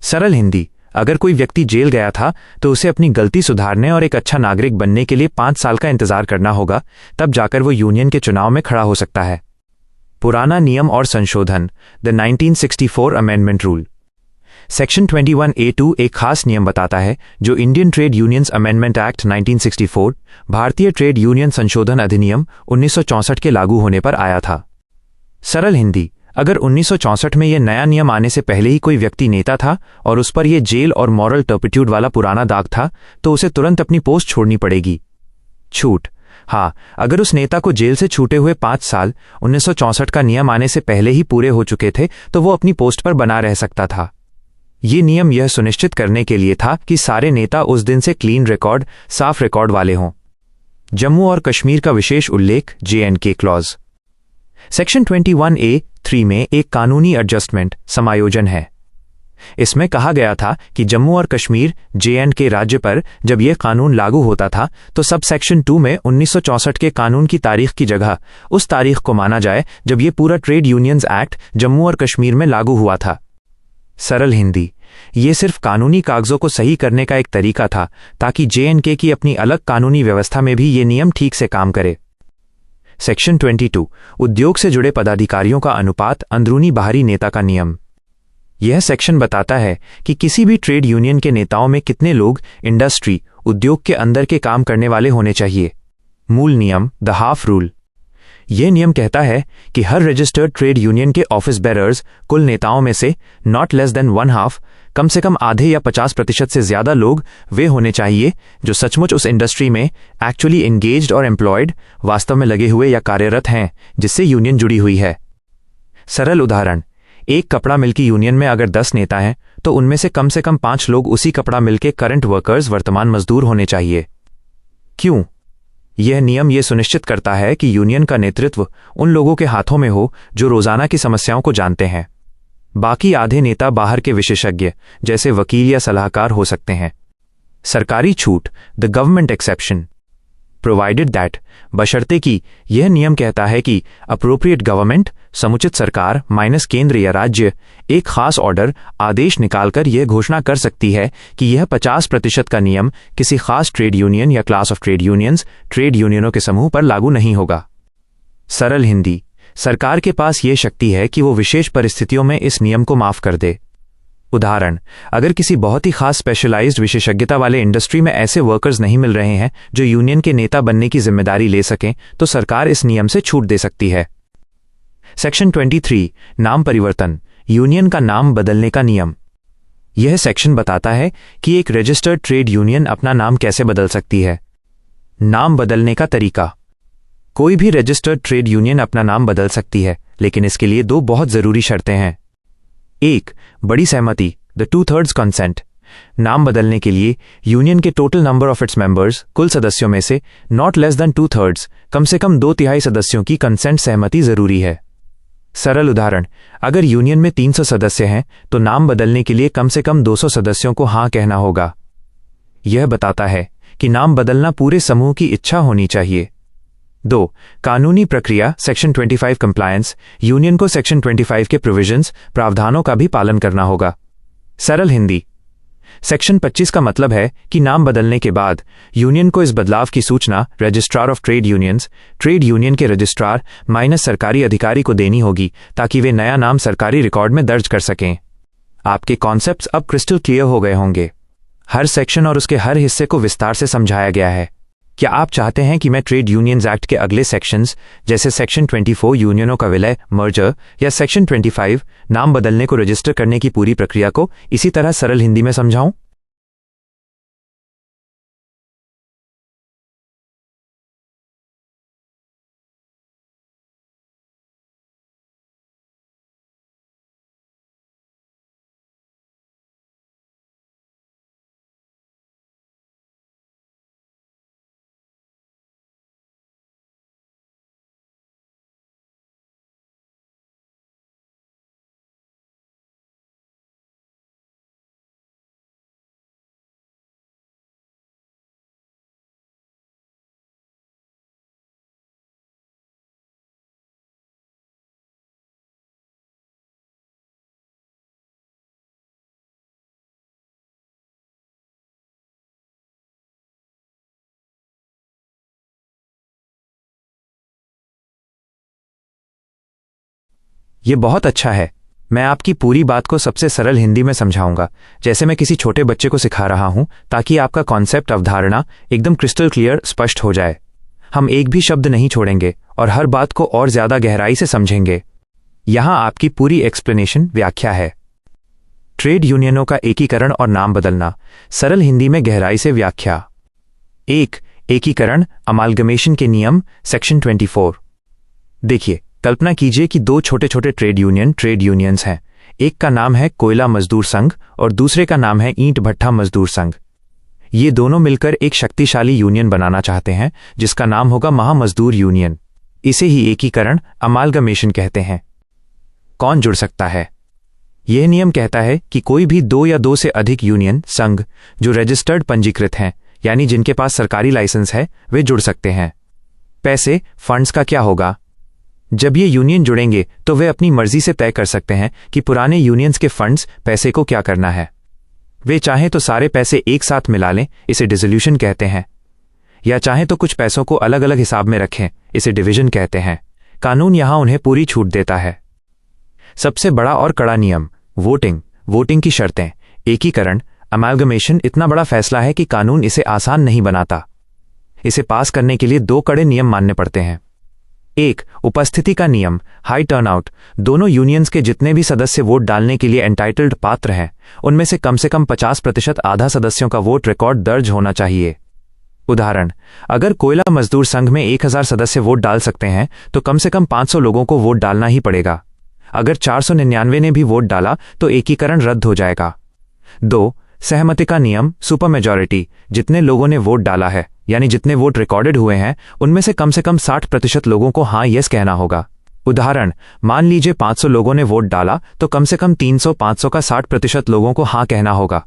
सरल हिंदी, अगर कोई व्यक्ति जेल गया था तो उसे अपनी गलती सुधारने और एक अच्छा नागरिक बनने के लिए 5 साल का इंतजार करना होगा, तब जाकर वो यूनियन के चुनाव में खड़ा हो सकता है। पुराना नियम और संशोधन, the 1964 amendment rule. Section 21A2 एक खास नियम बताता है जो Indian trade unions amendment act 1964, भारतीय ट्रेड यूनियन संशोधन अधिनियम 1964 के लागू होने पर आया था। सरल हिंदी, अगर 1964 में यह नया नियम आने से पहले ही कोई व्यक्ति नेता था और उस पर यह जेल और मॉरल टर्पिट्यूड वाला पुराना दाग था, तो उसे तुरंत अपनी पोस्ट छोड़नी पड़ेगी। छूट, हाँ, अगर उस नेता को जेल से छूटे हुए 5 साल 1964 का नियम आने से पहले ही पूरे हो चुके थे तो वो अपनी पोस्ट पर बना रह सकता था। ये नियम यह सुनिश्चित करने के लिए था कि सारे नेता उस दिन से क्लीन रिकॉर्ड, साफ रिकॉर्ड वाले हों। जम्मू और कश्मीर का विशेष उल्लेख, J&K क्लॉज। सेक्शन 21A3 में एक कानूनी एडजस्टमेंट, समायोजन है। इसमें कहा गया था कि जम्मू और कश्मीर, J&K राज्य पर जब यह कानून लागू होता था तो सब सेक्शन 2 में 1964 के कानून की तारीख की जगह उस तारीख को माना जाए जब यह पूरा ट्रेड यूनियंस एक्ट जम्मू और कश्मीर में लागू हुआ था। सरल हिंदी, ये सिर्फ कानूनी कागजों को सही करने का एक तरीका था ताकि J&K की अपनी अलग कानूनी व्यवस्था में भी ये नियम ठीक से काम करे। सेक्शन 22, उद्योग से जुड़े पदाधिकारियों का अनुपात, अंदरूनी बाहरी नेता का नियम। यह सेक्शन बताता है कि किसी भी ट्रेड यूनियन के नेताओं में कितने लोग इंडस्ट्री, उद्योग के अंदर के काम करने वाले होने चाहिए। मूल नियम, द हाफ रूल। यह नियम कहता है कि हर रजिस्टर्ड ट्रेड यूनियन के ऑफिस बेरर्स कुल नेताओं में से नॉट लेस देन 1/2, कम से कम आधे या 50% से ज्यादा लोग वे होने चाहिए जो सचमुच उस इंडस्ट्री में एक्चुअली एंगेज्ड और एम्प्लॉयड, वास्तव में लगे हुए या कार्यरत हैं जिससे यूनियन जुड़ी हुई है। सरल उदाहरण, एक कपड़ा मिल की यूनियन में अगर 10 नेता हैं तो उनमें से कम 5 लोग उसी कपड़ा मिल के करंट वर्कर्स, वर्तमान मजदूर होने चाहिए। क्यों? यह नियम यह सुनिश्चित करता है कि यूनियन का नेतृत्व उन लोगों के हाथों में हो जो रोजाना की समस्याओं को जानते हैं। बाकी आधे नेता बाहर के विशेषज्ञ जैसे वकील या सलाहकार हो सकते हैं। सरकारी छूट, the government exception. Provided that, बशर्ते कि यह नियम कहता है कि अप्रोप्रिएट गवर्नमेंट, समुचित सरकार माइनस केंद्र या राज्य, एक खास ऑर्डर, आदेश निकालकर यह घोषणा कर सकती है कि यह 50% का नियम किसी खास ट्रेड यूनियन या class of trade unions, trade यूनियनों के समूह पर लागू नहीं होगा। सरल हिंदी, सरकार के पास यह शक्ति है कि वो विशेष परिस्थितियों में इस नियम को माफ कर दे। उदाहरण, अगर किसी बहुत ही खास स्पेशलाइज्ड विशेषज्ञता वाले इंडस्ट्री में ऐसे वर्कर्स नहीं मिल रहे हैं जो यूनियन के नेता बनने की जिम्मेदारी ले सकें तो सरकार इस नियम से छूट दे सकती है। सेक्शन 23, नाम परिवर्तन, यूनियन का नाम बदलने का नियम। यह सेक्शन बताता है कि एक रजिस्टर्ड ट्रेड यूनियन अपना नाम कैसे बदल सकती है। नाम बदलने का तरीका, कोई भी रजिस्टर्ड ट्रेड यूनियन अपना नाम बदल सकती है, लेकिन इसके लिए 2 बहुत जरूरी शर्तें हैं। 1, बड़ी सहमति, द 2/3 कंसेंट। नाम बदलने के लिए यूनियन के total number of its members, कुल सदस्यों में से नॉट लेस देन 2/3, कम से कम 2/3 सदस्यों की कंसेंट, सहमति जरूरी है। सरल उदाहरण, अगर यूनियन में 300 सदस्य हैं तो नाम बदलने के लिए कम से कम 200 सदस्यों को हाँ कहना होगा। यह बताता है कि नाम बदलना पूरे समूह की इच्छा होनी चाहिए। 2, कानूनी प्रक्रिया, सेक्शन 25 कंप्लायंस। यूनियन को सेक्शन 25 के प्रोविजंस, प्रावधानों का भी पालन करना होगा। सरल हिंदी, सेक्शन 25 का मतलब है कि नाम बदलने के बाद यूनियन को इस बदलाव की सूचना registrar of trade unions, trade union के रजिस्ट्रार माइनस सरकारी अधिकारी को देनी होगी ताकि वे नया नाम सरकारी रिकॉर्ड में दर्ज कर सकें। आपके कॉन्सेप्ट्स अब क्रिस्टल क्लियर हो गए होंगे। हर सेक्शन और उसके हर हिस्से को विस्तार से समझाया गया है। क्या आप चाहते हैं कि मैं ट्रेड यूनियंस एक्ट के अगले सेक्शंस जैसे सेक्शन 24 यूनियनों का विलय, मर्जर, या सेक्शन 25 नाम बदलने को रजिस्टर करने की पूरी प्रक्रिया को इसी तरह सरल हिंदी में समझाऊं? ये बहुत अच्छा है। मैं आपकी पूरी बात को सबसे सरल हिंदी में समझाऊंगा, जैसे मैं किसी छोटे बच्चे को सिखा रहा हूं, ताकि आपका कॉन्सेप्ट अवधारणा एकदम क्रिस्टल क्लियर स्पष्ट हो जाए। हम एक भी शब्द नहीं छोड़ेंगे और हर बात को और ज्यादा गहराई से समझेंगे। यहां आपकी पूरी एक्सप्लेनेशन व्याख्या है। ट्रेड यूनियनों का एकीकरण और नाम बदलना। सरल हिंदी में गहराई से व्याख्या। 1. एकीकरण अमालगमेशन के नियम सेक्शन 24। देखिए, कल्पना कीजिए कि दो छोटे छोटे ट्रेड यूनियंस हैं। एक का नाम है कोयला मजदूर संघ और दूसरे का नाम है ईंट भट्ठा मजदूर संघ। ये दोनों मिलकर एक शक्तिशाली यूनियन बनाना चाहते हैं, जिसका नाम होगा महामजदूर यूनियन। इसे ही एकीकरण अमालगमेशन कहते हैं। कौन जुड़ सकता है? यह नियम कहता है कि कोई भी दो या दो से अधिक यूनियन संघ जो रजिस्टर्ड पंजीकृत हैं, यानी जिनके पास सरकारी लाइसेंस है, वे जुड़ सकते हैं। पैसे फंड्स का क्या होगा? जब ये यूनियन जुड़ेंगे तो वे अपनी मर्जी से तय कर सकते हैं कि पुराने यूनियंस के फंड्स पैसे को क्या करना है। वे चाहें तो सारे पैसे एक साथ मिला लें, इसे डिसोल्यूशन कहते हैं, या चाहें तो कुछ पैसों को अलग अलग हिसाब में रखें, इसे डिवीजन कहते हैं। कानून यहां उन्हें पूरी छूट देता है। सबसे बड़ा और कड़ा नियम वोटिंग की शर्तें। एकीकरण अमालगमेशन इतना बड़ा फैसला है कि कानून इसे आसान नहीं बनाता। इसे पास करने के लिए दो कड़े नियम मानने पड़ते हैं। 1. उपस्थिति का नियम हाई टर्नआउट। दोनों यूनियंस के जितने भी सदस्य वोट डालने के लिए एंटाइटल्ड पात्र हैं, उनमें से कम 50% आधा सदस्यों का वोट रिकॉर्ड दर्ज होना चाहिए। उदाहरण, अगर कोयला मजदूर संघ में 1000 सदस्य वोट डाल सकते हैं, तो कम से कम 500 लोगों को वोट डालना ही पड़ेगा। अगर 499 ने भी वोट डाला तो एकीकरण रद्द हो जाएगा। 2. सहमति का नियम सुपर मेजॉरिटी। जितने लोगों ने वोट डाला है, यानी जितने वोट रिकॉर्डेड हुए हैं, उनमें से कम 60% लोगों को हाँ यस कहना होगा। उदाहरण, मान लीजिए 500 लोगों ने वोट डाला तो कम से कम 300 का 60% लोगों को हाँ कहना होगा।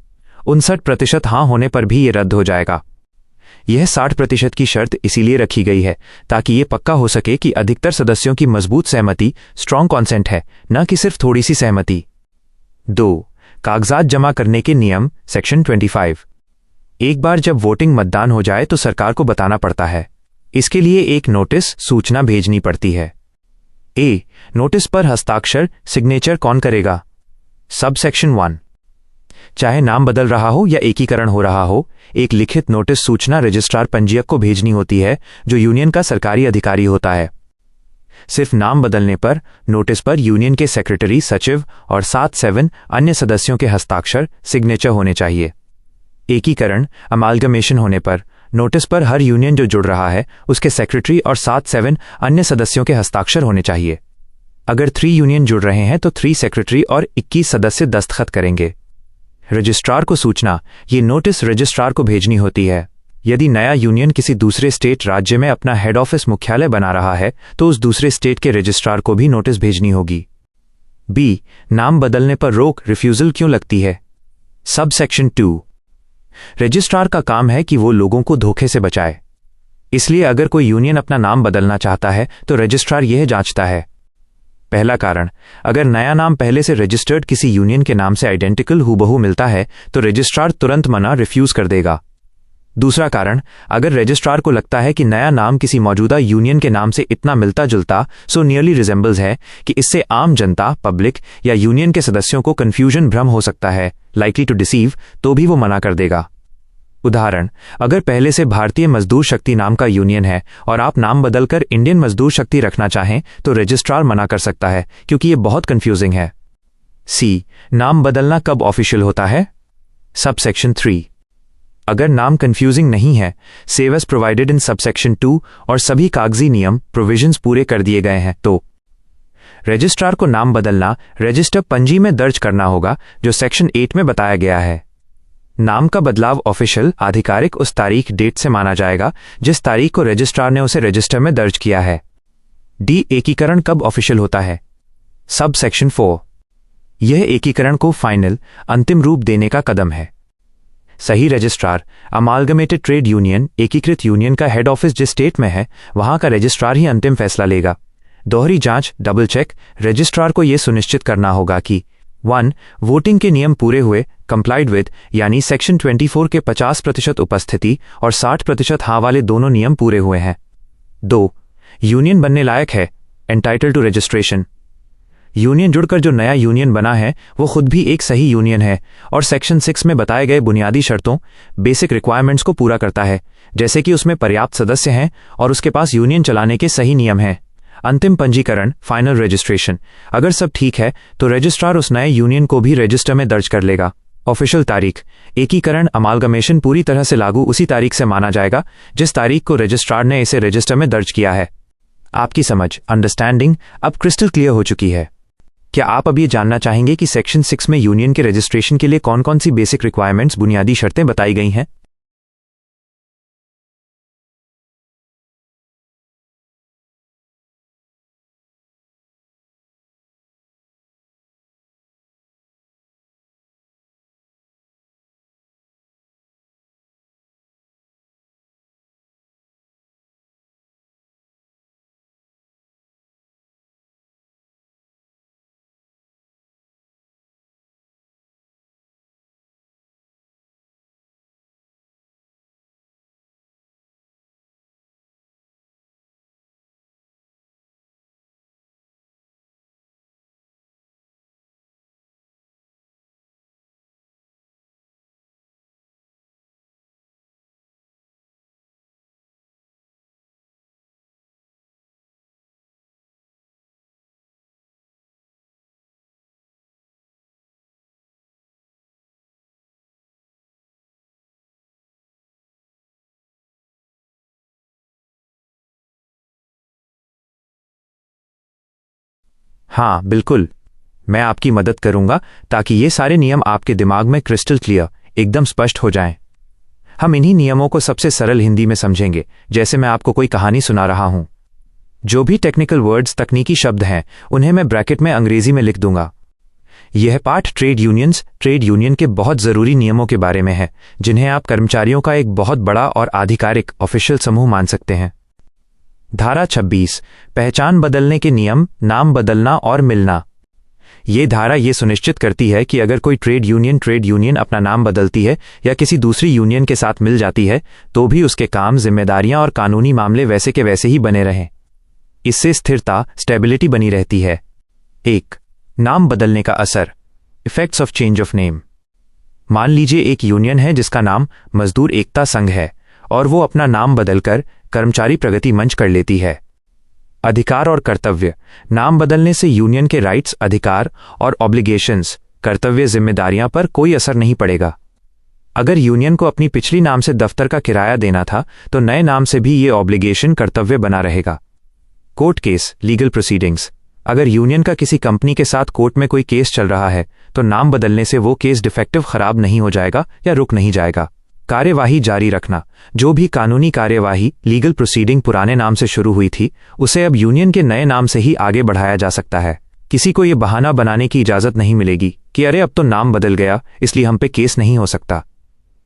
59% हाँ होने पर भी ये रद्द हो जाएगा। यह 60% की शर्त इसीलिए रखी गई है ताकि ये पक्का हो सके कि अधिकतर सदस्यों की मजबूत सहमति स्ट्रॉन्ग कॉन्सेंट है, न कि सिर्फ थोड़ी सी सहमति। 2. कागजात जमा करने के नियम सेक्शन 25। एक बार जब वोटिंग मतदान हो जाए तो सरकार को बताना पड़ता है। इसके लिए एक नोटिस सूचना भेजनी पड़ती है। ए. नोटिस पर हस्ताक्षर सिग्नेचर कौन करेगा? Sub section 1। चाहे नाम बदल रहा हो या एकीकरण हो रहा हो, एक लिखित नोटिस सूचना रजिस्ट्रार पंजीयक को भेजनी होती है, जो यूनियन का सरकारी अधिकारी होता है। सिर्फ नाम बदलने पर नोटिस पर यूनियन के सेक्रेटरी सचिव और 7-7 अन्य सदस्यों के हस्ताक्षर सिग्नेचर होने चाहिए। एकीकरण अमालगमेशन होने पर नोटिस पर हर यूनियन जो जुड़ रहा है, उसके सेक्रेटरी और 7-7 अन्य सदस्यों के हस्ताक्षर होने चाहिए। अगर 3 यूनियन जुड़ रहे हैं तो 3 सेक्रेटरी और 21 सदस्य दस्तखत करेंगे। रजिस्ट्रार को सूचना ये नोटिस रजिस्ट्रार को भेजनी होती है। यदि नया यूनियन किसी दूसरे स्टेट राज्य में अपना हेड ऑफिस मुख्यालय बना रहा है, तो उस दूसरे स्टेट के रजिस्ट्रार को भी नोटिस भेजनी होगी। बी. नाम बदलने पर रोक रिफ्यूजल क्यों लगती है? Sub section 2। रजिस्ट्रार का काम है कि वो लोगों को धोखे से बचाए। इसलिए अगर कोई यूनियन अपना नाम बदलना चाहता है तो रजिस्ट्रार यह जांचता है। पहला कारण, अगर नया नाम पहले से रजिस्टर्ड किसी यूनियन के नाम से आइडेंटिकल हूबहू मिलता है तो रजिस्ट्रार तुरंत मना रिफ्यूज कर देगा। दूसरा कारण, अगर रजिस्ट्रार को लगता है कि नया नाम किसी मौजूदा यूनियन के नाम से इतना मिलता जुलता सो नियरली रिजेंबल्स है कि इससे आम जनता पब्लिक या यूनियन के सदस्यों को कंफ्यूजन भ्रम हो सकता है, लाइकली टू डिसीव, तो भी वो मना कर देगा। उदाहरण, अगर पहले से भारतीय मजदूर शक्ति नाम का यूनियन है और आप नाम बदलकर इंडियन मजदूर शक्ति रखना चाहें तो रजिस्ट्रार मना कर सकता है, क्योंकि ये बहुत कंफ्यूजिंग है। सी. नाम बदलना कब ऑफिशियल होता है? Sub section 3। अगर नाम कंफ्यूजिंग नहीं है, save as provided in subsection 2 और सभी कागजी नियम प्रोविजंस पूरे कर दिए गए हैं, तो रजिस्ट्रार को नाम बदलना रजिस्टर पंजी में दर्ज करना होगा, जो सेक्शन 8 में बताया गया है। नाम का बदलाव ऑफिशियल आधिकारिक उस तारीख डेट से माना जाएगा जिस तारीख को रजिस्ट्रार ने उसे रजिस्टर में दर्ज किया है। डी. एकीकरण कब ऑफिशियल होता है? Sub section 4। यह एकीकरण को फाइनल अंतिम रूप देने का कदम है। सही रजिस्ट्रार अमालगमेटेड ट्रेड यूनियन एकीकृत यूनियन का हेड ऑफिस जिस स्टेट में है, वहां का रजिस्ट्रार ही अंतिम फैसला लेगा। दोहरी जांच डबल चेक, रजिस्ट्रार को यह सुनिश्चित करना होगा कि 1. वोटिंग के नियम पूरे हुए कंप्लाइड विद, यानी सेक्शन 24 के 50% उपस्थिति और 60% हाँ वाले दोनों नियम पूरे हुए हैं। 2. यूनियन बनने लायक है एंटाइटल टू रजिस्ट्रेशन। यूनियन जुड़कर जो नया यूनियन बना है वो खुद भी एक सही यूनियन है और सेक्शन 6 में बताए गए बुनियादी शर्तों बेसिक रिक्वायरमेंट्स को पूरा करता है, जैसे कि उसमें पर्याप्त सदस्य हैं और उसके पास यूनियन चलाने के सही नियम हैं। अंतिम पंजीकरण, फाइनल रजिस्ट्रेशन, अगर सब ठीक है तो रजिस्ट्रार उस नए यूनियन को भी रजिस्टर में दर्ज कर लेगा। ऑफिशियल तारीख, एकीकरण अमालगमेशन पूरी तरह से लागू उसी तारीख से माना जाएगा जिस तारीख को रजिस्ट्रार ने इसे रजिस्टर में दर्ज किया है। आपकी समझ, अंडरस्टैंडिंग अब क्रिस्टल क्लियर हो चुकी है। क्या आप अब ये जानना चाहेंगे कि सेक्शन 6 में यूनियन के रजिस्ट्रेशन के लिए कौन कौन सी बेसिक रिक्वायरमेंट्स, बुनियादी शर्तें बताई गई हैं? हाँ बिल्कुल, मैं आपकी मदद करूंगा ताकि ये सारे नियम आपके दिमाग में क्रिस्टल क्लियर, एकदम स्पष्ट हो जाएं। हम इन्हीं नियमों को सबसे सरल हिंदी में समझेंगे, जैसे मैं आपको कोई कहानी सुना रहा हूं। जो भी टेक्निकल वर्ड्स, तकनीकी शब्द हैं, उन्हें मैं ब्रैकेट में अंग्रेजी में लिख दूंगा। यह पाठ ट्रेड यूनियन के बहुत ज़रूरी नियमों के बारे में है, जिन्हें आप कर्मचारियों का एक बहुत बड़ा और आधिकारिक ऑफिशियल समूह मान सकते हैं। धारा 26, पहचान बदलने के नियम, नाम बदलना और मिलना। ये धारा ये सुनिश्चित करती है कि अगर कोई ट्रेड यूनियन अपना नाम बदलती है या किसी दूसरी यूनियन के साथ मिल जाती है तो भी उसके काम, जिम्मेदारियां और कानूनी मामले वैसे के वैसे ही बने रहें। इससे स्थिरता, स्टेबिलिटी बनी रहती है। 1. नाम बदलने का असर, effects of change of name. मान लीजिए एक यूनियन है जिसका नाम मजदूर एकता संघ है और वो अपना नाम बदलकर कर्मचारी प्रगति मंच कर लेती है। अधिकार और कर्तव्य, नाम बदलने से यूनियन के राइट्स, अधिकार और ऑब्लिगेशंस, कर्तव्य, जिम्मेदारियां पर कोई असर नहीं पड़ेगा। अगर यूनियन को अपनी पिछली नाम से दफ्तर का किराया देना था तो नए नाम से भी ये ऑब्लिगेशन, कर्तव्य बना रहेगा। कोर्ट केस, लीगल प्रोसीडिंग्स, अगर यूनियन का किसी कंपनी के साथ कोर्ट में कोई केस चल रहा है तो नाम बदलने से वो केस डिफेक्टिव, खराब नहीं हो जाएगा या रुक नहीं जाएगा। कार्यवाही जारी रखना, जो भी कानूनी कार्यवाही, लीगल प्रोसीडिंग पुराने नाम से शुरू हुई थी उसे अब यूनियन के नए नाम से ही आगे बढ़ाया जा सकता है। किसी को ये बहाना बनाने की इजाजत नहीं मिलेगी कि अरे अब तो नाम बदल गया इसलिए हम पे केस नहीं हो सकता।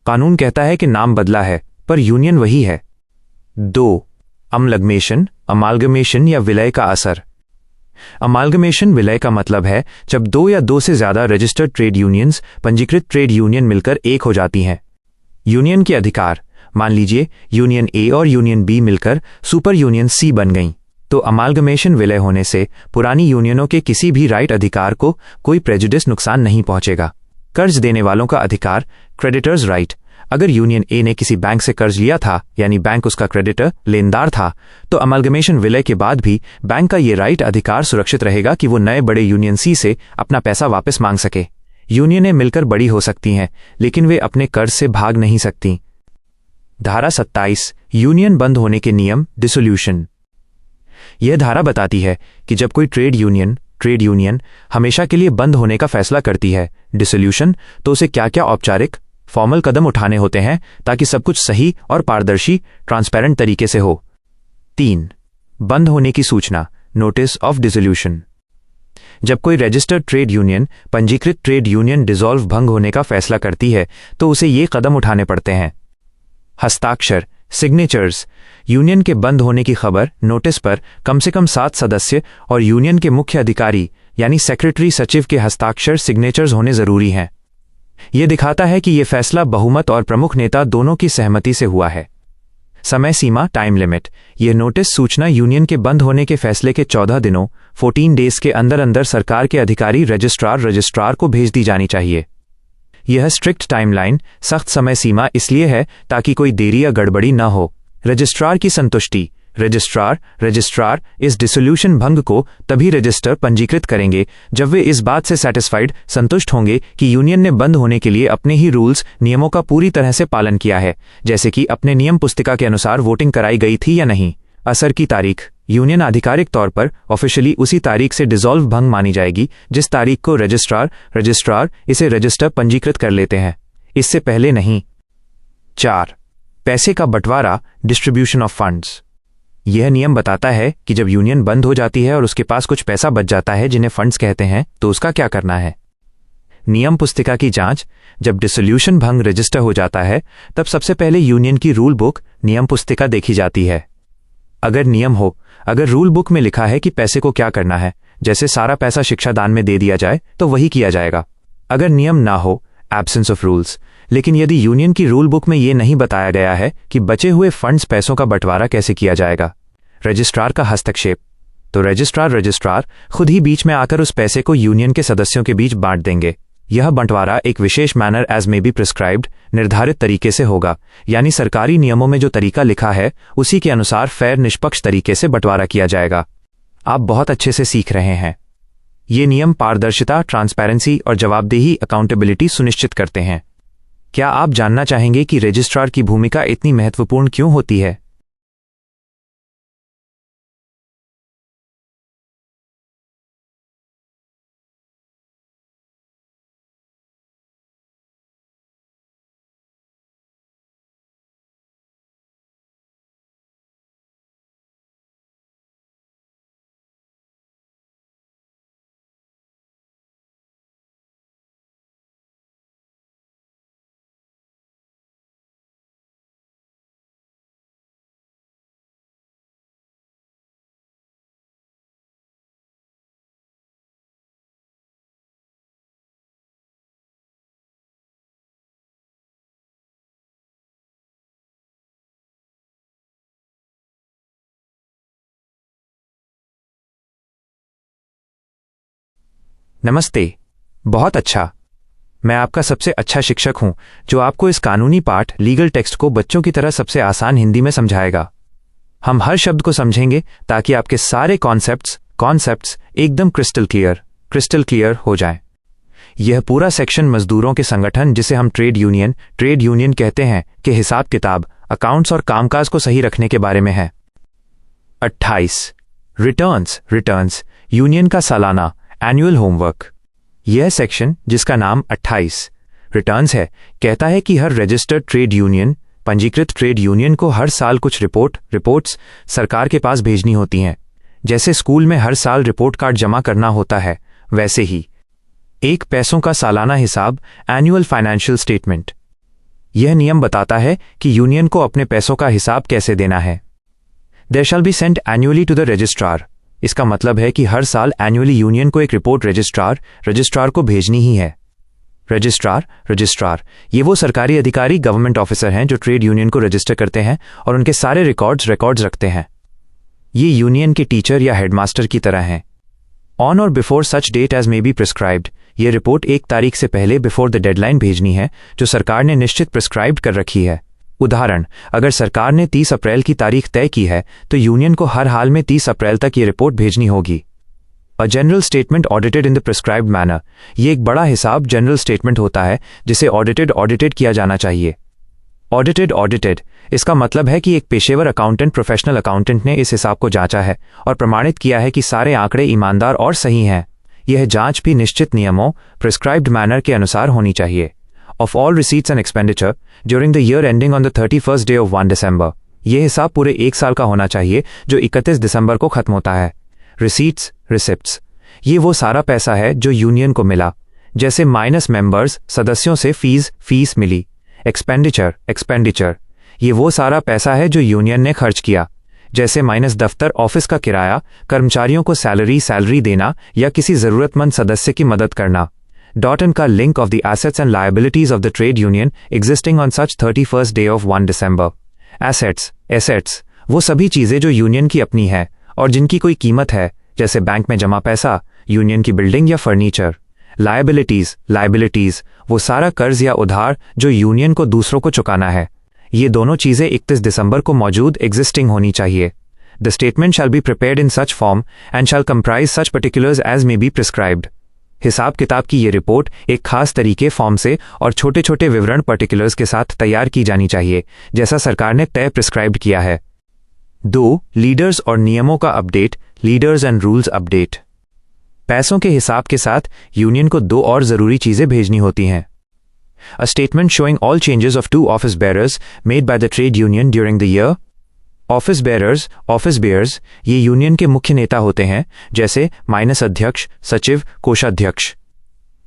कानून कहता है कि नाम बदला है पर यूनियन वही है। 2. अमालगमेशन या विलय का असर। अमालगमेशन, विलय का मतलब है जब 2 या 2 से ज्यादा रजिस्टर्ड ट्रेड यूनियंस, पंजीकृत ट्रेड यूनियन मिलकर एक हो जाती हैं। यूनियन के अधिकार, मान लीजिए यूनियन ए और यूनियन बी मिलकर सुपर यूनियन सी बन गईं, तो अमालगमेशन, विलय होने से पुरानी यूनियनों के किसी भी राइट, अधिकार को कोई प्रेजुडिस, नुकसान नहीं पहुंचेगा। कर्ज देने वालों का अधिकार, क्रेडिटर्स राइट, अगर यूनियन ए ने किसी बैंक से कर्ज लिया था यानी बैंक उसका क्रेडिटर, लेनदार था, तो अमालगमेशन, विलय के बाद भी बैंक का ये राइट, अधिकार सुरक्षित रहेगा कि वो नए बड़े यूनियन सी से अपना पैसा वापस मांग सके। यूनियनें मिलकर बड़ी हो सकती हैं लेकिन वे अपने कर्ज से भाग नहीं सकती। धारा 27, यूनियन बंद होने के नियम, डिसोल्यूशन। यह धारा बताती है कि जब कोई ट्रेड यूनियन हमेशा के लिए बंद होने का फैसला करती है, डिसोल्यूशन, तो उसे क्या क्या औपचारिक, फॉर्मल कदम उठाने होते हैं ताकि सब कुछ सही और पारदर्शी, ट्रांसपेरेंट तरीके से हो। 3. बंद होने की सूचना, नोटिस ऑफ डिसोल्यूशन। जब कोई रजिस्टर्ड ट्रेड यूनियन, पंजीकृत ट्रेड यूनियन डिसॉल्व, भंग होने का फैसला करती है तो उसे ये कदम उठाने पड़ते हैं। हस्ताक्षर, सिग्नेचर्स, यूनियन के बंद होने की खबर, नोटिस पर कम से कम 7 सदस्य और यूनियन के मुख्य अधिकारी यानी सेक्रेटरी, सचिव के हस्ताक्षर, सिग्नेचर्स होने जरूरी हैं। यह दिखाता है कि यह फैसला बहुमत और प्रमुख नेता दोनों की सहमति से हुआ है। समय सीमा टाइम लिमिट। यह नोटिस सूचना यूनियन के बंद होने के फैसले के 14 दिनों 14 डेज के अंदर अंदर सरकार के अधिकारी रजिस्ट्रार को भेज दी जानी चाहिए। यह स्ट्रिक्ट टाइमलाइन सख्त समय सीमा इसलिए है ताकि कोई देरी या गड़बड़ी न हो। रजिस्ट्रार की संतुष्टि। रजिस्ट्रार इस डिसोल्यूशन भंग को तभी रजिस्टर पंजीकृत करेंगे जब वे इस बात से सेटिस्फाइड संतुष्ट होंगे कि यूनियन ने बंद होने के लिए अपने ही रूल्स नियमों का पूरी तरह से पालन किया है, जैसे कि अपने नियम पुस्तिका के अनुसार वोटिंग कराई गई थी या नहीं। असर की तारीख। यूनियन आधिकारिक तौर पर ऑफिशियली उसी तारीख से डिसॉल्व भंग मानी जाएगी जिस तारीख को रजिस्ट्रार इसे रजिस्टर पंजीकृत कर लेते हैं, इससे पहले नहीं। 4. पैसे का बंटवारा डिस्ट्रीब्यूशन ऑफ फंड्स। यह नियम बताता है कि जब यूनियन बंद हो जाती है और उसके पास कुछ पैसा बच जाता है जिन्हें फंड्स कहते हैं, तो उसका क्या करना है। नियम पुस्तिका की जांच। जब डिसोल्यूशन भंग रजिस्टर हो जाता है तब सबसे पहले यूनियन की रूल बुक नियम पुस्तिका देखी जाती है। अगर रूल बुक में लिखा है कि पैसे को क्या करना है, जैसे सारा पैसा शिक्षा दान में दे दिया जाए, तो वही किया जाएगा। अगर नियम ना हो, एब्सेंस ऑफ रूल्स। लेकिन यदि यूनियन की रूल बुक में यह नहीं बताया गया है कि बचे हुए फंड्स पैसों का बंटवारा कैसे किया जाएगा। रजिस्ट्रार का हस्तक्षेप। तो रजिस्ट्रार खुद ही बीच में आकर उस पैसे को यूनियन के सदस्यों के बीच बांट देंगे। यह बंटवारा एक विशेष manner as may be prescribed निर्धारित तरीके से होगा, यानी सरकारी नियमों में जो तरीका लिखा है उसी के अनुसार फेयर निष्पक्ष तरीके से बंटवारा किया जाएगा। आप बहुत अच्छे से सीख रहे हैं। ये नियम पारदर्शिता, ट्रांसपेरेंसी और जवाबदेही अकाउंटेबिलिटी सुनिश्चित करते हैं। क्या आप जानना चाहेंगे कि रजिस्ट्रार की भूमिका इतनी महत्वपूर्ण क्यों होती है? नमस्ते। बहुत अच्छा। मैं आपका सबसे अच्छा शिक्षक हूं जो आपको इस कानूनी पाठ लीगल टेक्स्ट को बच्चों की तरह सबसे आसान हिंदी में समझाएगा। हम हर शब्द को समझेंगे ताकि आपके सारे कॉन्सेप्ट्स एकदम क्रिस्टल क्लियर हो जाएं। यह पूरा सेक्शन मजदूरों के संगठन, जिसे हम ट्रेड यूनियन कहते हैं, के हिसाब किताब, अकाउंट्स और कामकाज को सही रखने के बारे में है। 28. रिटर्न्स यूनियन का सालाना एनुअल होमवर्क। यह सेक्शन, जिसका नाम 28 रिटर्न्स है, कहता है कि हर रजिस्टर्ड ट्रेड यूनियन, पंजीकृत ट्रेड यूनियन को हर साल कुछ रिपोर्ट्स सरकार के पास भेजनी होती हैं। जैसे स्कूल में हर साल रिपोर्ट कार्ड जमा करना होता है, वैसे ही एक पैसों का सालाना हिसाब, एनुअल फाइनेंशियल स्टेटमेंट। यह नियम बताता है कि यूनियन को अपने पैसों का हिसाब कैसे देना है। There shall be sent annually to the registrar. इसका मतलब है कि हर साल एनुअली यूनियन को एक रिपोर्ट रजिस्ट्रार को भेजनी ही है। रजिस्ट्रार ये वो सरकारी अधिकारी, गवर्नमेंट ऑफिसर हैं जो ट्रेड यूनियन को रजिस्टर करते हैं और उनके सारे रिकॉर्ड्स रखते हैं। ये यूनियन के टीचर या हेडमास्टर की तरह हैं। ऑन और before such date as may be prescribed, ये रिपोर्ट 1 तारीख से पहले बिफोर द डेडलाइन भेजनी है जो सरकार ने निश्चित प्रिस्क्राइब्ड कर रखी है। उदाहरण, अगर सरकार ने 30 अप्रैल की तारीख तय की है तो यूनियन को हर हाल में 30 अप्रैल तक ये रिपोर्ट भेजनी होगी। A general statement audited in the prescribed manner. ये एक बड़ा हिसाब जनरल स्टेटमेंट होता है जिसे ऑडिटेड किया जाना चाहिए। ऑडिटेड इसका मतलब है कि एक पेशेवर प्रोफेशनल अकाउंटेंट ने इस हिसाब को जांचा है और प्रमाणित किया है कि सारे आंकड़े ईमानदार और सही हैं। यह जांच भी निश्चित नियमों, प्रिस्क्राइब्ड मैनर के अनुसार होनी चाहिए। Of all receipts and expenditure during the year ending on the 31st day of 1 December. यह हिसाब पूरे 1 साल का होना चाहिए जो 31 दिसंबर को खत्म होता है। रिसिप्ट्स ये वो सारा पैसा है जो यूनियन को मिला, जैसे माइनस मेंबर्स, सदस्यों से फीस मिली। एक्सपेंडिचर ये वो सारा पैसा है जो यूनियन ने खर्च किया, जैसे माइनस दफ्तर ऑफिस का किराया, कर्मचारियों को सैलरी देना या किसी जरूरतमंद सदस्य की मदद करना। Dot का link of the assets and liabilities of the trade union existing on such 31st day of 1 December. Assets assets वो सभी चीजें जो यूनियन की अपनी है और जिनकी कोई कीमत है, जैसे बैंक में जमा पैसा, यूनियन की बिल्डिंग या फर्नीचर। लायबिलिटीज लायबिलिटीज वो सारा कर्ज या उधार जो यूनियन को दूसरों को चुकाना है। ये दोनों चीजें 31 दिसंबर को मौजूद एग्जिस्टिंग होनी चाहिए। The statement shall be prepared in such form and shall comprise such particulars as may be prescribed. हिसाब किताब की ये रिपोर्ट एक खास तरीके फॉर्म से और छोटे छोटे विवरण पर्टिकुलर्स के साथ तैयार की जानी चाहिए, जैसा सरकार ने तय प्रिस्क्राइब्ड किया है। 2. लीडर्स और नियमों का update, leaders and rules update. पैसों के हिसाब के साथ यूनियन को 2 और जरूरी चीजें भेजनी होती हैं। A statement showing all changes of 2 office bearers made by the trade union during the year. Office bearers ये यूनियन के मुख्य नेता होते हैं, जैसे माइनस अध्यक्ष, सचिव, कोषाध्यक्ष।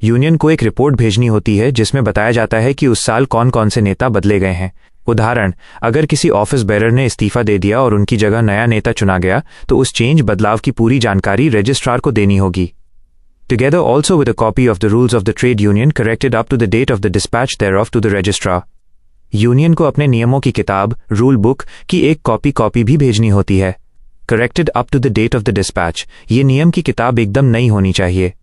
यूनियन को एक रिपोर्ट भेजनी होती है जिसमें बताया जाता है कि उस साल कौन कौन से नेता बदले गए हैं। उदाहरण, अगर किसी ऑफिस बेयरर ने इस्तीफा दे दिया और उनकी जगह नया नेता चुना गया तो उस चेंज बदलाव की पूरी जानकारी रजिस्ट्रार को देनी होगी। Together also with a copy of the rules of the trade union corrected up to the date of the dispatch thereof to the registrar. Union को अपने नियमों की किताब, रूल बुक की एक कॉपी भी भेजनी होती है। Corrected up to the date of the dispatch, ये नियम की किताब एकदम नई होनी चाहिए।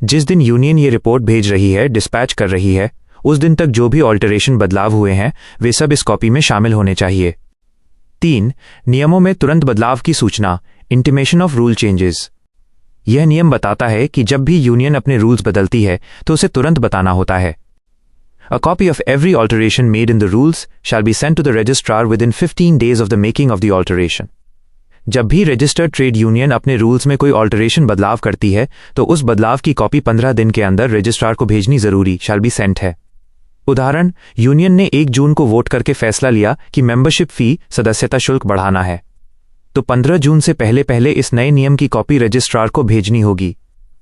जिस दिन यूनियन ये रिपोर्ट भेज रही है, डिस्पैच कर रही है, उस दिन तक जो भी ऑल्टरेशन बदलाव हुए हैं वे सब इस कॉपी में शामिल होने चाहिए। 3. नियमों में तुरंत बदलाव की सूचना, इंटीमेशन ऑफ रूल चेंजेस। यह नियम बताता है कि जब भी यूनियन अपने रूल्स बदलती है तो उसे तुरंत बताना होता है। A copy of every alteration made in the rules shall be sent to the registrar within 15 days of the making of the alteration. जब भी रजिस्टर्ड ट्रेड यूनियन अपने रूल्स में कोई ऑल्टरेशन बदलाव करती है तो उस बदलाव की कॉपी 15 दिन के अंदर रजिस्ट्रार को भेजनी जरूरी शैल बी सेंट है। उदाहरण, यूनियन ने 1 जून को वोट करके फैसला लिया कि मेंबरशिप फी, सदस्यता शुल्क बढ़ाना है, तो 15 जून से पहले पहले इस नए नियम की कॉपी रजिस्ट्रार को भेजनी होगी।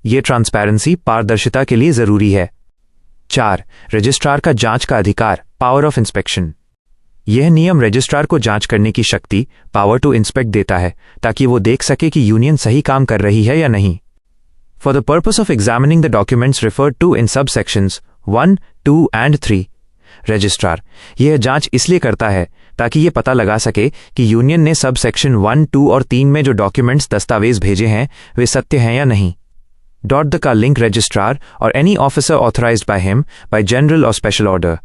ये ट्रांसपेरेंसी, पारदर्शिता के लिए जरूरी है। 4. रजिस्ट्रार का जांच का अधिकार, पावर ऑफ इंस्पेक्शन। यह नियम रजिस्ट्रार को जांच करने की शक्ति, पावर टू इंस्पेक्ट देता है, ताकि वो देख सके कि यूनियन सही काम कर रही है या नहीं। For the purpose of examining the documents referred to in subsections 1, 2 and 3, registrar यह जांच इसलिए करता है ताकि ये पता लगा सके कि यूनियन ने सब सेक्शन 1, 2 और 3 में जो डॉक्यूमेंट्स दस्तावेज भेजे हैं वे सत्य हैं या नहीं। .द का लिंक रजिस्ट्रार और any officer authorised by him by general और स्पेशल ऑर्डर।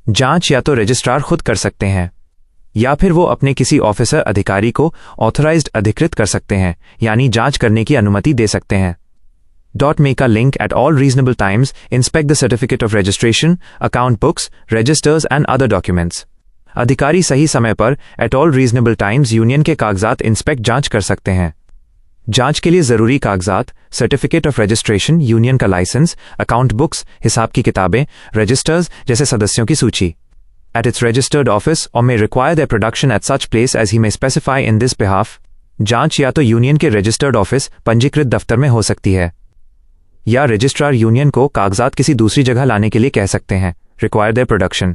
जांच या तो रजिस्ट्रार खुद कर सकते हैं या फिर वो अपने किसी ऑफिसर अधिकारी को ऑथराइज्ड अधिकृत कर सकते हैं, यानी जांच करने की अनुमति दे सकते हैं। .make a link at all reasonable times inspect the certificate of registration, account books, registers and other documents. अधिकारी सही समय पर at all reasonable times union के कागजात इंस्पेक्ट जांच कर सकते हैं। जांच के लिए जरूरी कागजात, सर्टिफिकेट ऑफ रजिस्ट्रेशन, यूनियन का लाइसेंस, अकाउंट बुक्स, हिसाब की किताबें, रजिस्टर्स जैसे सदस्यों की सूची। At its registered office or may require their production at such place as he may specify in this behalf. जांच या तो यूनियन के रजिस्टर्ड ऑफिस, पंजीकृत दफ्तर में हो सकती है, या रजिस्ट्रार यूनियन को कागजात किसी दूसरी जगह लाने के लिए कह सकते हैं, require their production.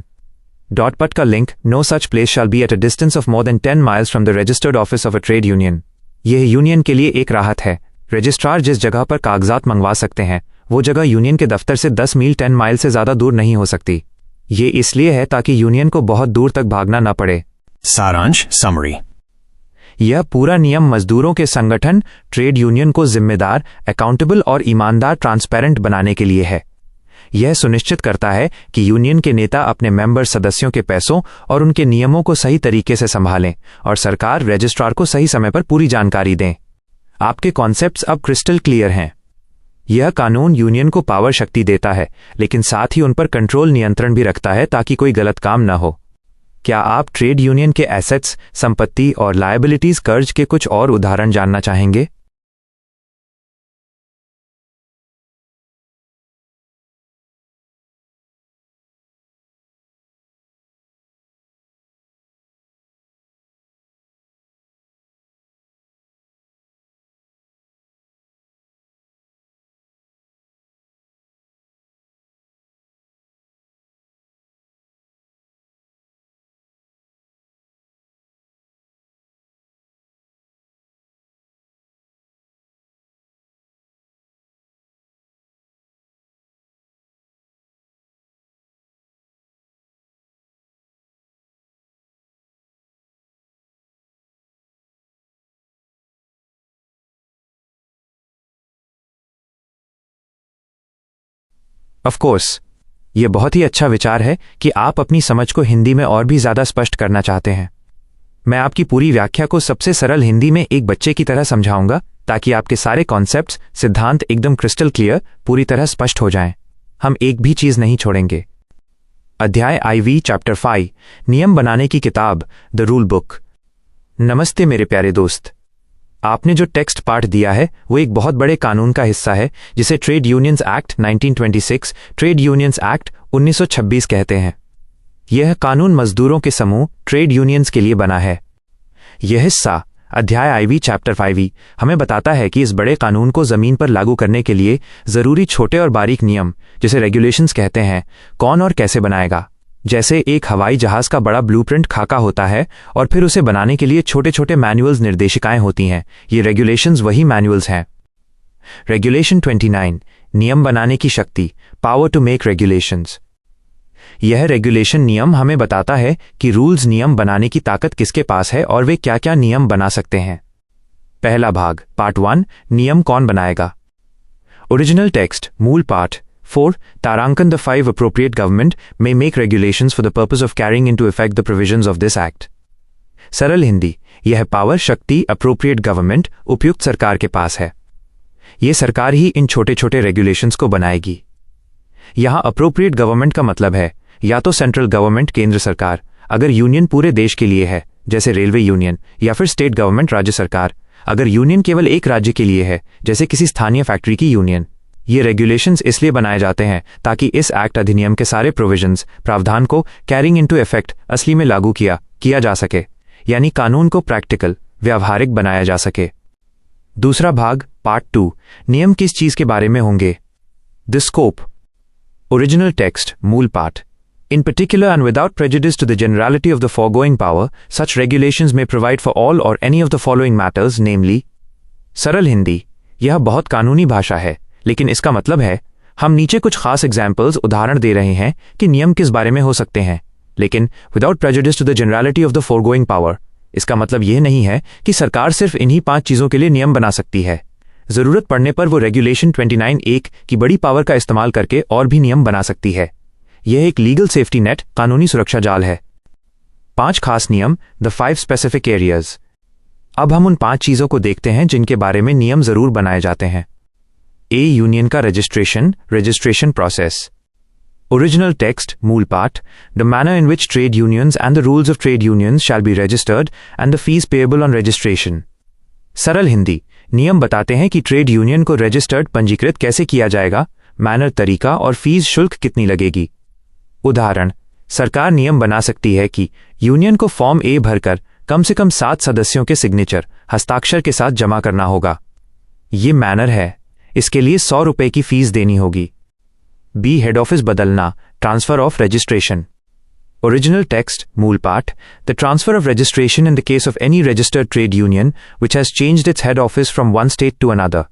.put का link, no such place shall be at a distance of more than 10 miles from the registered office of a trade union. यह यूनियन के लिए एक राहत है। रजिस्ट्रार जिस जगह पर कागजात मंगवा सकते हैं वो जगह यूनियन के दफ्तर से 10 मील 10 माइल से ज्यादा दूर नहीं हो सकती। ये इसलिए है ताकि यूनियन को बहुत दूर तक भागना न पड़े। सारांश, समरी। यह पूरा नियम मजदूरों के संगठन ट्रेड यूनियन को जिम्मेदार, अकाउंटेबल और ईमानदार, ट्रांसपेरेंट बनाने के लिए है। यह सुनिश्चित करता है कि यूनियन के नेता अपने मेंबर सदस्यों के पैसों और उनके नियमों को सही तरीके से संभालें और सरकार रजिस्ट्रार को सही समय पर पूरी जानकारी दें। आपके कॉन्सेप्ट्स अब क्रिस्टल क्लियर हैं। यह कानून यूनियन को पावर शक्ति देता है, लेकिन साथ ही उन पर कंट्रोल, नियंत्रण भी रखता है ताकि कोई गलत काम न हो। क्या आप ट्रेड यूनियन के एसेट्स, संपत्ति और लायबिलिटीज, कर्ज के कुछ और उदाहरण जानना चाहेंगे? ऑफ कोर्स, यह बहुत ही अच्छा विचार है कि आप अपनी समझ को हिंदी में और भी ज्यादा स्पष्ट करना चाहते हैं। मैं आपकी पूरी व्याख्या को सबसे सरल हिंदी में एक बच्चे की तरह समझाऊंगा ताकि आपके सारे कॉन्सेप्ट्स, सिद्धांत एकदम क्रिस्टल क्लियर, पूरी तरह स्पष्ट हो जाएं। हम एक भी चीज नहीं छोड़ेंगे। अध्याय IV चैप्टर 5, नियम बनाने की किताब, द रूल बुक। नमस्ते मेरे प्यारे दोस्त। आपने जो टेक्स्ट पाठ दिया है वो एक बहुत बड़े कानून का हिस्सा है जिसे trade unions act 1926, trade unions act 1926 कहते हैं। यह कानून मजदूरों के समूह ट्रेड यूनियंस के लिए बना है। यह हिस्सा अध्याय IV चैप्टर 5 हमें बताता है कि इस बड़े कानून को जमीन पर लागू करने के लिए जरूरी छोटे और बारीक नियम, जिसे रेगुलेशंस कहते हैं, कौन और कैसे बनाएगा। जैसे एक हवाई जहाज का बड़ा ब्लूप्रिंट खाका होता है और फिर उसे बनाने के लिए छोटे छोटे मैनुअल्स, निर्देशिकाएं होती हैं। ये रेगुलेशंस वही मैनुअल्स हैं। रेगुलेशन 29, नियम बनाने की शक्ति, पावर टू मेक रेगुलेशंस। यह रेगुलेशन नियम हमें बताता है कि रूल्स, नियम बनाने की ताकत किसके पास है और वे क्या क्या नियम बना सकते हैं। पहला भाग, पार्ट 1, नियम कौन बनाएगा। ओरिजिनल टेक्स्ट, मूल पाठ 4, तारांकन the 5 appropriate government may make regulations for the purpose of carrying into effect the provisions of this act। सरल हिंदी, यह पावर, शक्ति, अप्रोप्रिएट गवर्नमेंट, उपयुक्त सरकार के पास है। यह सरकार ही इन छोटे छोटे रेगुलेशंस को बनाएगी। यहां अप्रोप्रिएट गवर्नमेंट का मतलब है या तो सेंट्रल गवर्नमेंट, केंद्र सरकार, अगर यूनियन पूरे देश के लिए है जैसे रेलवे यूनियन, या फिर स्टेट गवर्नमेंट, राज्य सरकार, अगर यूनियन केवल एक राज्य के लिए है जैसे किसी स्थानीय फैक्ट्री की यूनियन। ये रेगुलेशंस इसलिए बनाए जाते हैं ताकि इस एक्ट, अधिनियम के सारे प्रोविजंस, प्रावधान को कैरिंग इनटू इफेक्ट, असली में लागू किया जा सके, यानी कानून को प्रैक्टिकल, व्यावहारिक बनाया जा सके। दूसरा भाग, पार्ट 2, नियम किस चीज के बारे में होंगे। The scope. ओरिजिनल टेक्स्ट, मूल पाठ। In particular and without prejudice to the generality of the foregoing power, such regulations may provide for all or any of the following matters, namely। सरल हिंदी, यह बहुत कानूनी भाषा है, लेकिन इसका मतलब है हम नीचे कुछ खास एग्जाम्पल्स, उदाहरण दे रहे हैं कि नियम किस बारे में हो सकते हैं, लेकिन without prejudice to the generality of the foregoing power. इसका मतलब यह नहीं है कि सरकार सिर्फ इन्हीं 5 चीजों के लिए नियम बना सकती है। जरूरत पड़ने पर वो रेगुलेशन 29(1) की बड़ी पावर का इस्तेमाल करके और भी नियम बना सकती है। यह एक लीगल सेफ्टी नेट, कानूनी सुरक्षा जाल है। 5 खास नियम, द 5 स्पेसिफिक एरियाज। अब हम उन 5 चीजों को देखते हैं जिनके बारे में नियम जरूर बनाए जाते हैं। यूनियन का रजिस्ट्रेशन प्रोसेस। ओरिजिनल टेक्स्ट, मूल पाठ। The manner in which trade unions and the rules of trade unions shall be registered and the fees payable on registration. सरल हिंदी, नियम बताते हैं कि ट्रेड यूनियन को रजिस्टर्ड, पंजीकृत कैसे किया जाएगा, मैनर, तरीका, और फीस, शुल्क कितनी लगेगी। उदाहरण, सरकार नियम बना सकती है कि यूनियन को फॉर्म A भरकर कम से कम 7 सदस्यों के सिग्नेचर, हस्ताक्षर के साथ जमा करना होगा। ये मैनर है। इसके लिए 100 रुपए की फीस देनी होगी। B, हेड ऑफिस बदलना, transfer of registration. Original text, मूल पाठ। The transfer of registration in the case of any registered trade union which has changed its head office from one state to another.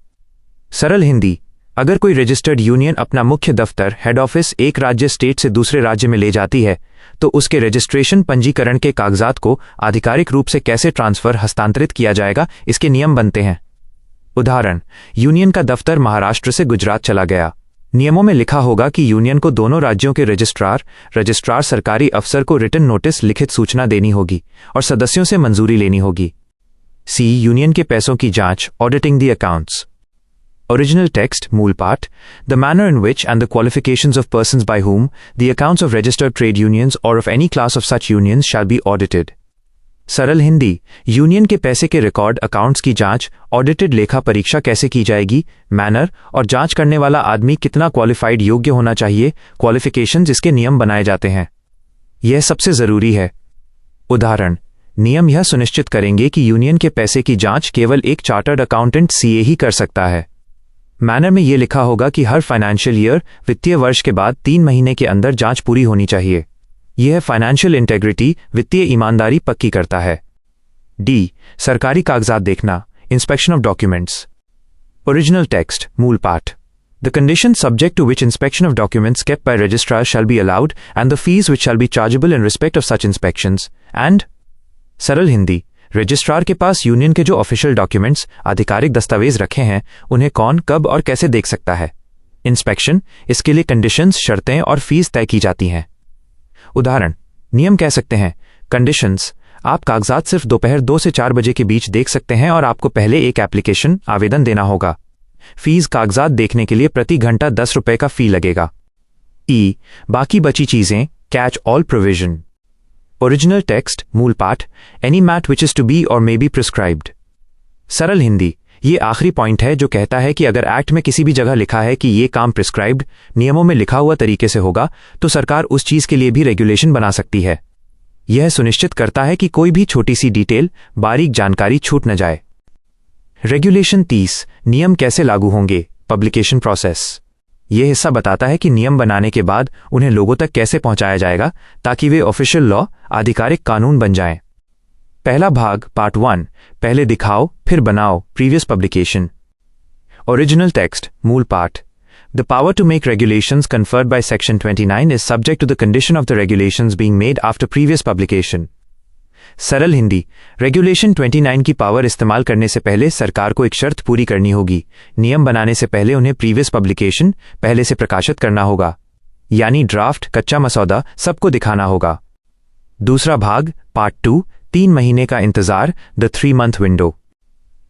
सरल हिंदी, अगर कोई रजिस्टर्ड यूनियन अपना मुख्य दफ्तर, हेड ऑफिस, एक राज्य, स्टेट से दूसरे राज्य में ले जाती है तो उसके रजिस्ट्रेशन, पंजीकरण के कागजात को आधिकारिक रूप से कैसे ट्रांसफर, हस्तांतरित किया जाएगा, इसके नियम बनते हैं। उदाहरण, यूनियन का दफ्तर महाराष्ट्र से गुजरात चला गया। नियमों में लिखा होगा कि यूनियन को दोनों राज्यों के रजिस्ट्रार सरकारी अफसर को रिटन नोटिस, लिखित सूचना देनी होगी और सदस्यों से मंजूरी लेनी होगी। C, यूनियन के पैसों की जांच, auditing the accounts. Original text, मूल पाठ। The manner in which and the qualifications of persons by whom the accounts of registered trade unions or of any class of such unions shall be audited। सरल हिंदी, यूनियन के पैसे के रिकॉर्ड, अकाउंट्स की जांच, ऑडिटेड लेखा परीक्षा कैसे की जाएगी, मैनर, और जांच करने वाला आदमी कितना क्वालिफाइड, योग्य होना चाहिए, क्वालिफिकेशंस, इसके नियम बनाए जाते हैं। यह सबसे जरूरी है। उदाहरण, नियम यह सुनिश्चित करेंगे कि यूनियन के पैसे की जांच केवल एक चार्टर्ड अकाउंटेंट CA ही कर सकता है। मैनर में यह लिखा होगा कि हर फाइनेंशियल ईयर, वित्तीय वर्ष के बाद 3 महीने के अंदर जांच पूरी होनी चाहिए। यह फाइनेंशियल इंटेग्रिटी, वित्तीय ईमानदारी पक्की करता है। D, सरकारी कागजात देखना, inspection of documents. Original text, मूल पाठ। The conditions subject to which inspection of documents kept by registrars shall be allowed and the fees which shall be chargeable in respect of such inspections and। सरल हिंदी, रजिस्ट्रार के पास यूनियन के जो ऑफिशियल डॉक्यूमेंट्स, आधिकारिक दस्तावेज रखे हैं, उन्हें कौन, कब और कैसे देख सकता है। इंस्पेक्शन, इसके लिए कंडीशंस, शर्तें और फीस तय की जाती हैं। उदाहरण, नियम कह सकते हैं। कंडीशंस, आप कागजात सिर्फ दोपहर 2 से 4 बजे के बीच देख सकते हैं और आपको पहले एक एप्लीकेशन आवेदन देना होगा। फीस, कागजात देखने के लिए प्रति घंटा 10 रुपए का फी लगेगा। ई, बाकी बची चीजें, catch all provision. Original text, मूल पाठ, any matter which is to be और मे बी प्रिस्क्राइब्ड। सरल हिंदी, ये आखिरी पॉइंट है जो कहता है कि अगर एक्ट में किसी भी जगह लिखा है कि ये काम प्रिस्क्राइब्ड, नियमों में लिखा हुआ तरीके से होगा, तो सरकार उस चीज के लिए भी रेगुलेशन बना सकती है। यह सुनिश्चित करता है कि कोई भी छोटी सी डिटेल, बारीक जानकारी छूट न जाए। रेगुलेशन 30, नियम कैसे लागू होंगे, पब्लिकेशन प्रोसेस। यह हिस्सा बताता है कि नियम बनाने के बाद उन्हें लोगों तक कैसे पहुंचाया जाएगा ताकि वे ऑफिशियल लॉ, आधिकारिक कानून बन जाएं। पहला भाग, पार्ट 1, पहले दिखाओ फिर बनाओ, प्रीवियस पब्लिकेशन। ओरिजिनल टेक्स्ट, मूल पाठ। The power to make regulations conferred by Section 29 is subject to the condition of the regulations being made after previous publication. सरल हिंदी, रेगुलेशन 29 की पावर इस्तेमाल करने से पहले सरकार को एक शर्त पूरी करनी होगी। नियम बनाने से पहले उन्हें प्रीवियस पब्लिकेशन, पहले से प्रकाशित करना होगा, यानी ड्राफ्ट, कच्चा मसौदा सबको दिखाना होगा। दूसरा भाग, पार्ट 2, 3 महीने का इंतजार, the 3-month window.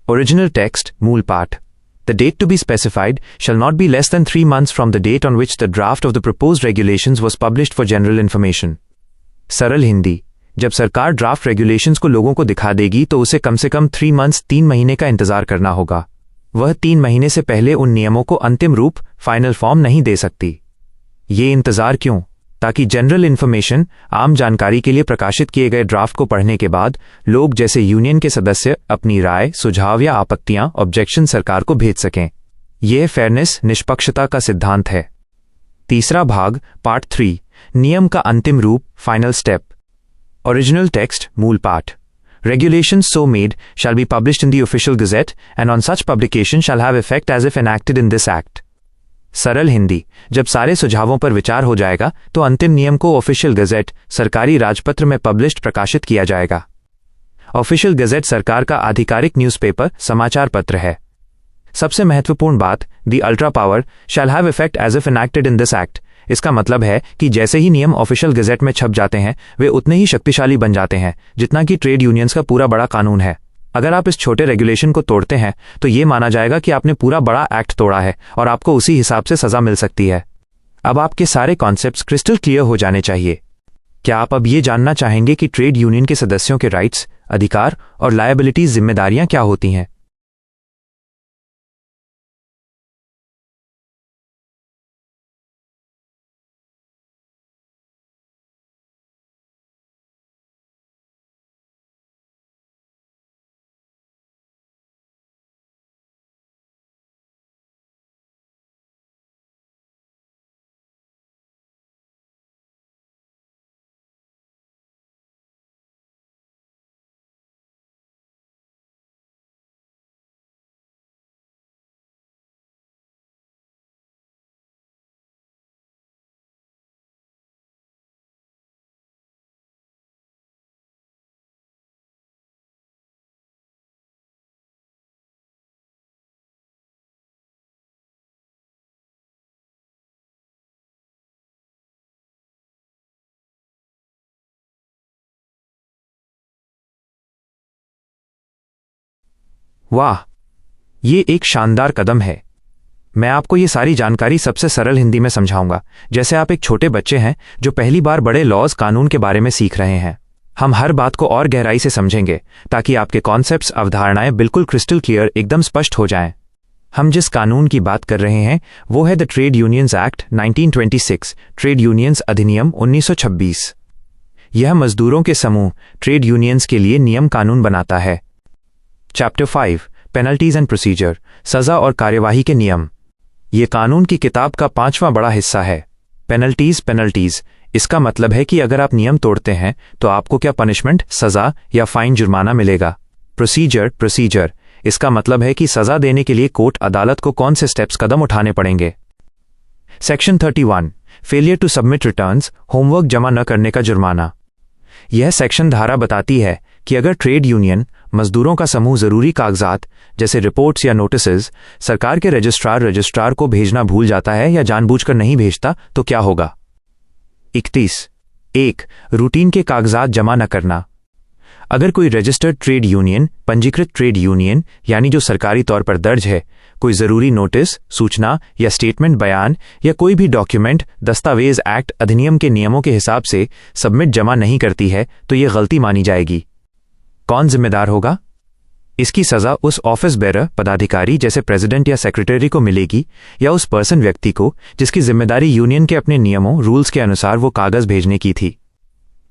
Original text, मूल पाठ। The date to be specified shall not be less than 3 months from the date on which the draft of the proposed regulations was published for general information. सरल हिंदी, जब सरकार ड्राफ्ट रेगुलेशंस को लोगों को दिखा देगी तो उसे कम से कम 3 months, 3 महीने का इंतजार करना होगा। वह 3 महीने से पहले उन नियमों को अंतिम रूप, फाइनल फॉर्म नहीं दे सकती। ये इंतजार क्यों? ताकि जनरल इन्फॉर्मेशन, आम जानकारी के लिए प्रकाशित किए गए ड्राफ्ट को पढ़ने के बाद लोग जैसे यूनियन के सदस्य अपनी राय, सुझाव या आपत्तियां, ऑब्जेक्शन सरकार को भेज सकें। यह फेयरनेस, निष्पक्षता का सिद्धांत है। तीसरा भाग, पार्ट 3, नियम का अंतिम रूप, फाइनल स्टेप। ओरिजिनल टेक्स्ट, मूल पाठ। Regulations so made shall be published in the official gazette and on such publication shall have effect as if enacted in this act. सरल हिंदी, जब सारे सुझावों पर विचार हो जाएगा तो अंतिम नियम को ऑफिशियल गजेट, सरकारी राजपत्र में पब्लिश्ड, प्रकाशित किया जाएगा। ऑफिशियल गजेट सरकार का आधिकारिक न्यूज़पेपर, समाचार पत्र है। सबसे महत्वपूर्ण बात, the ultra power shall have effect as if enacted in this act. इसका मतलब है कि जैसे ही नियम ऑफिशियल गजेट में छप जाते हैं वे उतने ही शक्तिशाली बन जाते हैं जितना कि ट्रेड यूनियंस का पूरा बड़ा कानून है। अगर आप इस छोटे रेगुलेशन को तोड़ते हैं तो ये माना जाएगा कि आपने पूरा बड़ा एक्ट तोड़ा है और आपको उसी हिसाब से सजा मिल सकती है। अब आपके सारे कॉन्सेप्ट्स क्रिस्टल क्लियर हो जाने चाहिए। क्या आप अब ये जानना चाहेंगे कि ट्रेड यूनियन के सदस्यों के राइट्स, अधिकार और लायबिलिटीज, जिम्मेदारियां क्या होती हैं? वाह, ये एक शानदार कदम है। मैं आपको ये सारी जानकारी सबसे सरल हिंदी में समझाऊंगा, जैसे आप एक छोटे बच्चे हैं जो पहली बार बड़े लॉज, कानून के बारे में सीख रहे हैं। हम हर बात को और गहराई से समझेंगे ताकि आपके कॉन्सेप्ट्स, अवधारणाएं बिल्कुल क्रिस्टल क्लियर, एकदम स्पष्ट हो जाएं। हम जिस कानून की बात कर रहे हैं वो है the trade unions act 1926, trade unions अधिनियम 1926। यह मजदूरों के समूह, ट्रेड यूनियंस के लिए नियम कानून बनाता है। चैप्टर 5, पेनल्टीज एंड प्रोसीजर, सजा और कार्यवाही के नियम। ये कानून की किताब का 5वां बड़ा हिस्सा है। पेनल्टीज, इसका मतलब है कि अगर आप नियम तोड़ते हैं तो आपको क्या पनिशमेंट, सजा या फाइन, जुर्माना मिलेगा। प्रोसीजर, इसका मतलब है कि सजा देने के लिए कोर्ट, अदालत को कौन से स्टेप्स, कदम उठाने पड़ेंगे। Section 31, failure to submit returns, homework जमा न करने का जुर्माना। यह सेक्शन धारा बताती है कि अगर ट्रेड यूनियन मजदूरों का समूह जरूरी कागजात जैसे रिपोर्ट्स या नोटिसेस सरकार के रजिस्ट्रार को भेजना भूल जाता है या जानबूझकर नहीं भेजता तो क्या होगा? 31. रूटीन के कागजात जमा न करना। अगर कोई रजिस्टर्ड ट्रेड यूनियन, पंजीकृत ट्रेड यूनियन यानी जो सरकारी तौर पर दर्ज है, कोई जरूरी नोटिस, सूचना या स्टेटमेंट, बयान या कोई भी डॉक्यूमेंट, दस्तावेज एक्ट अधिनियम के नियमों के हिसाब से सबमिट जमा नहीं करती है तो यह गलती मानी जाएगी। कौन जिम्मेदार होगा? इसकी सजा उस ऑफिस बेरर, पदाधिकारी जैसे प्रेसिडेंट या सेक्रेटरी को मिलेगी या उस पर्सन व्यक्ति को जिसकी जिम्मेदारी यूनियन के अपने नियमों, रूल्स के अनुसार वो कागज भेजने की थी।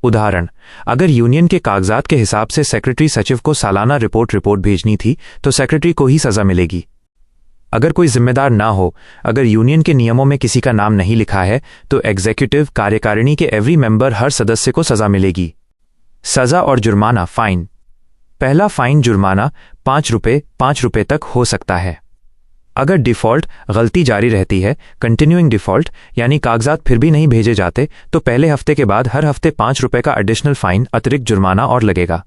उदाहरण, अगर यूनियन के कागजात के हिसाब से सेक्रेटरी सचिव को सालाना रिपोर्ट भेजनी थी तो सेक्रेटरी को ही सजा मिलेगी। अगर कोई जिम्मेदार ना हो, अगर यूनियन के नियमों में किसी का नाम नहीं लिखा है तो एग्जीक्यूटिव, कार्यकारिणी के एवरी मेंबर, हर सदस्य को सजा मिलेगी। सजा और जुर्माना, फाइन। पहला फाइन जुर्माना 5 रुपए तक हो सकता है। अगर डिफॉल्ट, गलती जारी रहती है, कंटिन्यूइंग डिफॉल्ट यानी कागजात फिर भी नहीं भेजे जाते तो पहले हफ्ते के बाद हर हफ्ते 5 रुपए का एडिशनल फाइन, अतिरिक्त जुर्माना और लगेगा।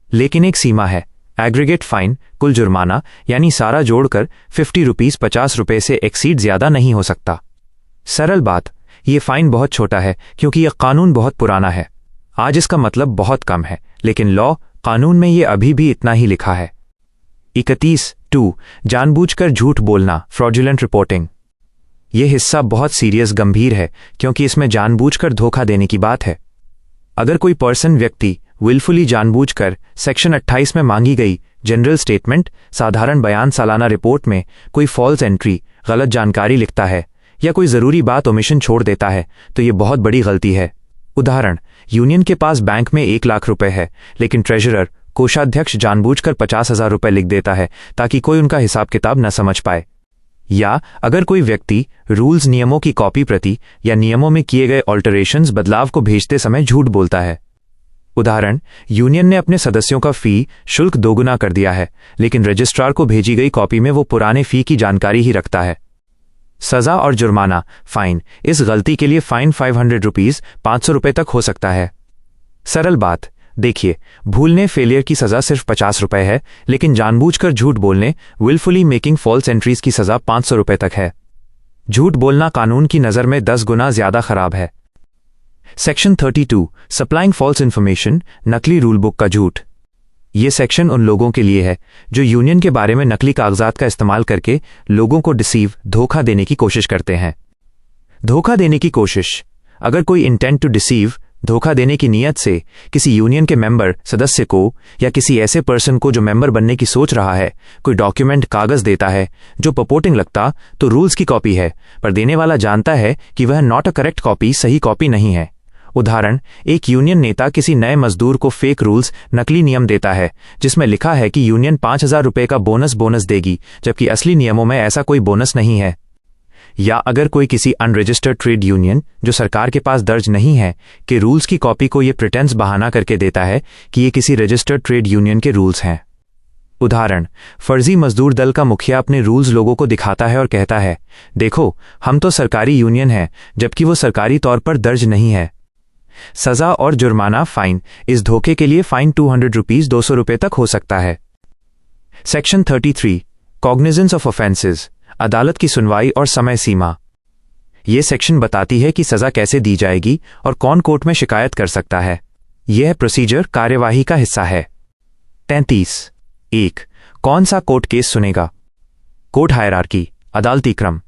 लेकिन एक सीमा है, एग्रीगेट फाइन, कुल जुर्माना यानी सारा जोड़कर 50 रुपीज, 50 रुपए से एक्सीड ज्यादा नहीं हो सकता। सरल बात, ये फाइन बहुत छोटा है क्योंकि यह कानून बहुत पुराना है। आज इसका मतलब बहुत कम है, लेकिन लॉ, कानून में ये अभी भी इतना ही लिखा है। 31. जानबूझकर झूठ बोलना, फ्रॉडुलेंट रिपोर्टिंग। यह हिस्सा बहुत सीरियस, गंभीर है क्योंकि इसमें जानबूझकर धोखा देने की बात है। अगर कोई पर्सन, व्यक्ति विलफुली जानबूझकर सेक्शन 28 में मांगी गई जनरल स्टेटमेंट, साधारण बयान, सालाना रिपोर्ट में कोई फॉल्स एंट्री, गलत जानकारी लिखता है या कोई जरूरी बात ओमिशन छोड़ देता है तो यह बहुत बड़ी गलती है। उदाहरण, यूनियन के पास बैंक में 1 लाख रुपए है लेकिन ट्रेजरर, कोषाध्यक्ष जानबूझकर 50,000 रुपए लिख देता है ताकि कोई उनका हिसाब किताब न समझ पाए। या अगर कोई व्यक्ति रूल्स, नियमों की कॉपी प्रति या नियमों में किए गए ऑल्टरेशंस, बदलाव को भेजते समय झूठ बोलता है। उदाहरण, यूनियन ने अपने सदस्यों का फी, शुल्क दोगुना कर दिया है लेकिन रजिस्ट्रार को भेजी गई कॉपी में वो पुराने फी की जानकारी ही रखता है। सजा और जुर्माना, फाइन। इस गलती के लिए फाइन 500 रुपीज, 500 रुपए तक हो सकता है। सरल बात, देखिए, भूलने, फेलियर की सजा सिर्फ 50 रुपए है लेकिन जानबूझकर झूठ बोलने, विलफुली मेकिंग फॉल्स एंट्रीज की सजा 500 रुपए तक है। झूठ बोलना कानून की नजर में 10 गुना ज्यादा खराब है। सेक्शन 32, सप्लाइंग फॉल्स इंफॉर्मेशन, नकली रूल बुक का झूठ। ये सेक्शन उन लोगों के लिए है जो यूनियन के बारे में नकली कागजात का इस्तेमाल करके लोगों को डिसीव, धोखा देने की कोशिश करते हैं। धोखा देने की कोशिश, अगर कोई इंटेंट टू डिसीव, धोखा देने की नीयत से किसी यूनियन के मेंबर, सदस्य को या किसी ऐसे पर्सन को जो मेंबर बनने की सोच रहा है, कोई डॉक्यूमेंट, कागज देता है जो पपोर्टिंग लगता तो रूल्स की कॉपी है पर देने वाला जानता है कि वह नॉट अ करेक्ट कॉपी, सही कॉपी नहीं है। उदाहरण, एक यूनियन नेता किसी नए मजदूर को फेक रूल्स, नकली नियम देता है जिसमें लिखा है कि यूनियन 5,000 रुपए का बोनस देगी जबकि असली नियमों में ऐसा कोई बोनस नहीं है। या अगर कोई किसी अनरजिस्टर्ड ट्रेड यूनियन जो सरकार के पास दर्ज नहीं है कि रूल्स की कॉपी को ये प्रिटेंस बहाना करके देता है कि ये किसी रजिस्टर्ड ट्रेड यूनियन के रूल्स हैं। उदाहरण, फर्जी मजदूर दल का मुखिया अपने रूल्स लोगों को दिखाता है और कहता है, देखो हम तो सरकारी यूनियन हैं, जबकि वो सरकारी तौर पर दर्ज नहीं है। सजा और जुर्माना, फाइन। इस धोखे के लिए फाइन 200 रुपीज, 200 रुपए तक हो सकता है। सेक्शन 33, कॉग्निजेंस ऑफ ऑफेंसेस, अदालत की सुनवाई और समय सीमा। यह सेक्शन बताती है कि सजा कैसे दी जाएगी और कौन कोर्ट में शिकायत कर सकता है। यह प्रोसीजर कार्यवाही का हिस्सा है। 33. 1. कौन सा कोर्ट केस सुनेगा? कोर्ट हायरार्की, अदालती क्रम।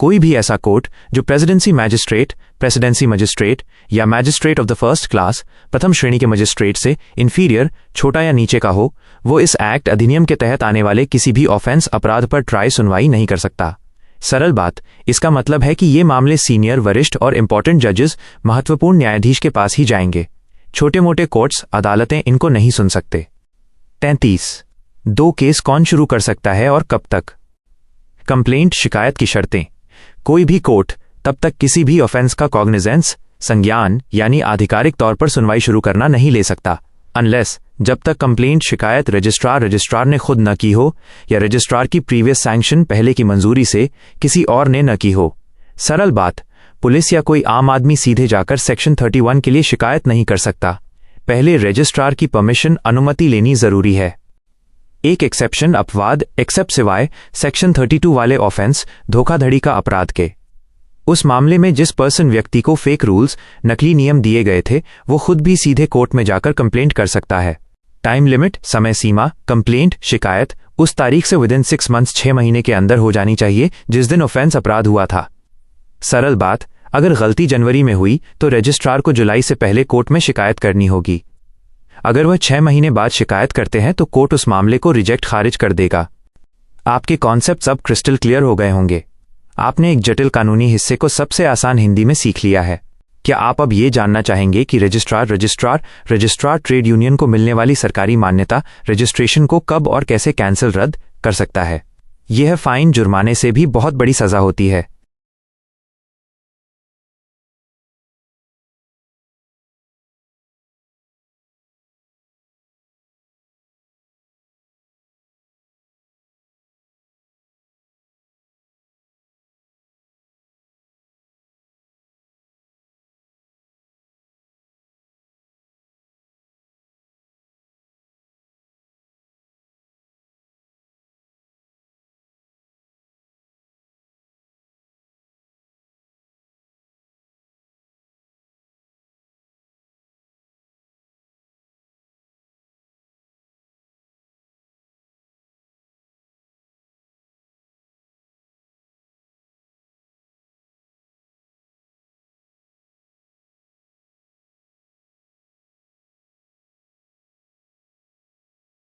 कोई भी ऐसा कोर्ट जो प्रेसिडेंसी मजिस्ट्रेट या magistrate of the first class, प्रथम श्रेणी के मजिस्ट्रेट से इंफीरियर, छोटा या नीचे का हो, वो इस एक्ट, अधिनियम के तहत आने वाले किसी भी ऑफेंस, अपराध पर ट्राई, सुनवाई नहीं कर सकता। सरल बात, इसका मतलब है कि ये मामले सीनियर, वरिष्ठ और इंपॉर्टेंट जजेस, महत्वपूर्ण न्यायाधीश के पास ही जाएंगे। छोटे मोटे कोर्ट्स, अदालतें इनको नहीं सुन सकते। 33. 2 केस कौन शुरू कर सकता है और कब तक? कंप्लेंट, शिकायत की शर्तें। कोई भी कोर्ट तब तक किसी भी ऑफेंस का कॉग्निजेंस, संज्ञान यानी आधिकारिक तौर पर सुनवाई शुरू करना नहीं ले सकता अनलेस, जब तक कंप्लेंट, शिकायत रजिस्ट्रार ने खुद न की हो या रजिस्ट्रार की प्रीवियस सैंक्शन, पहले की मंजूरी से किसी और ने न की हो। सरल बात, पुलिस या कोई आम आदमी सीधे जाकर सेक्शन 31 के लिए शिकायत नहीं कर सकता। पहले रजिस्ट्रार की परमिशन, अनुमति लेनी जरूरी है। एक एक्सेप्शन अपवाद एक्सेप्ट सिवाय सेक्शन 32 वाले ऑफेंस धोखाधड़ी का अपराध के। उस मामले में जिस पर्सन व्यक्ति को फेक रूल्स नकली नियम दिए गए थे वो खुद भी सीधे कोर्ट में जाकर कंप्लेंट कर सकता है। टाइम लिमिट समय सीमा कंप्लेंट शिकायत उस तारीख से विदिन 6 मंथ्स 6 महीने के अंदर हो जानी चाहिए जिस दिन ऑफेंस अपराध हुआ था। सरल बात, अगर गलती जनवरी में हुई तो रजिस्ट्रार को जुलाई से पहले कोर्ट में शिकायत करनी होगी। अगर वह 6 महीने बाद शिकायत करते हैं तो कोर्ट उस मामले को रिजेक्ट खारिज कर देगा। आपके कॉन्सेप्ट्स अब क्रिस्टल क्लियर हो गए होंगे। आपने एक जटिल कानूनी हिस्से को सबसे आसान हिंदी में सीख लिया है। क्या आप अब ये जानना चाहेंगे कि रजिस्ट्रार ट्रेड यूनियन को मिलने वाली सरकारी मान्यता रजिस्ट्रेशन को कब और कैसे कैंसिल रद्द कर सकता है? यह फाइन जुर्माने से भी बहुत बड़ी सजा होती है।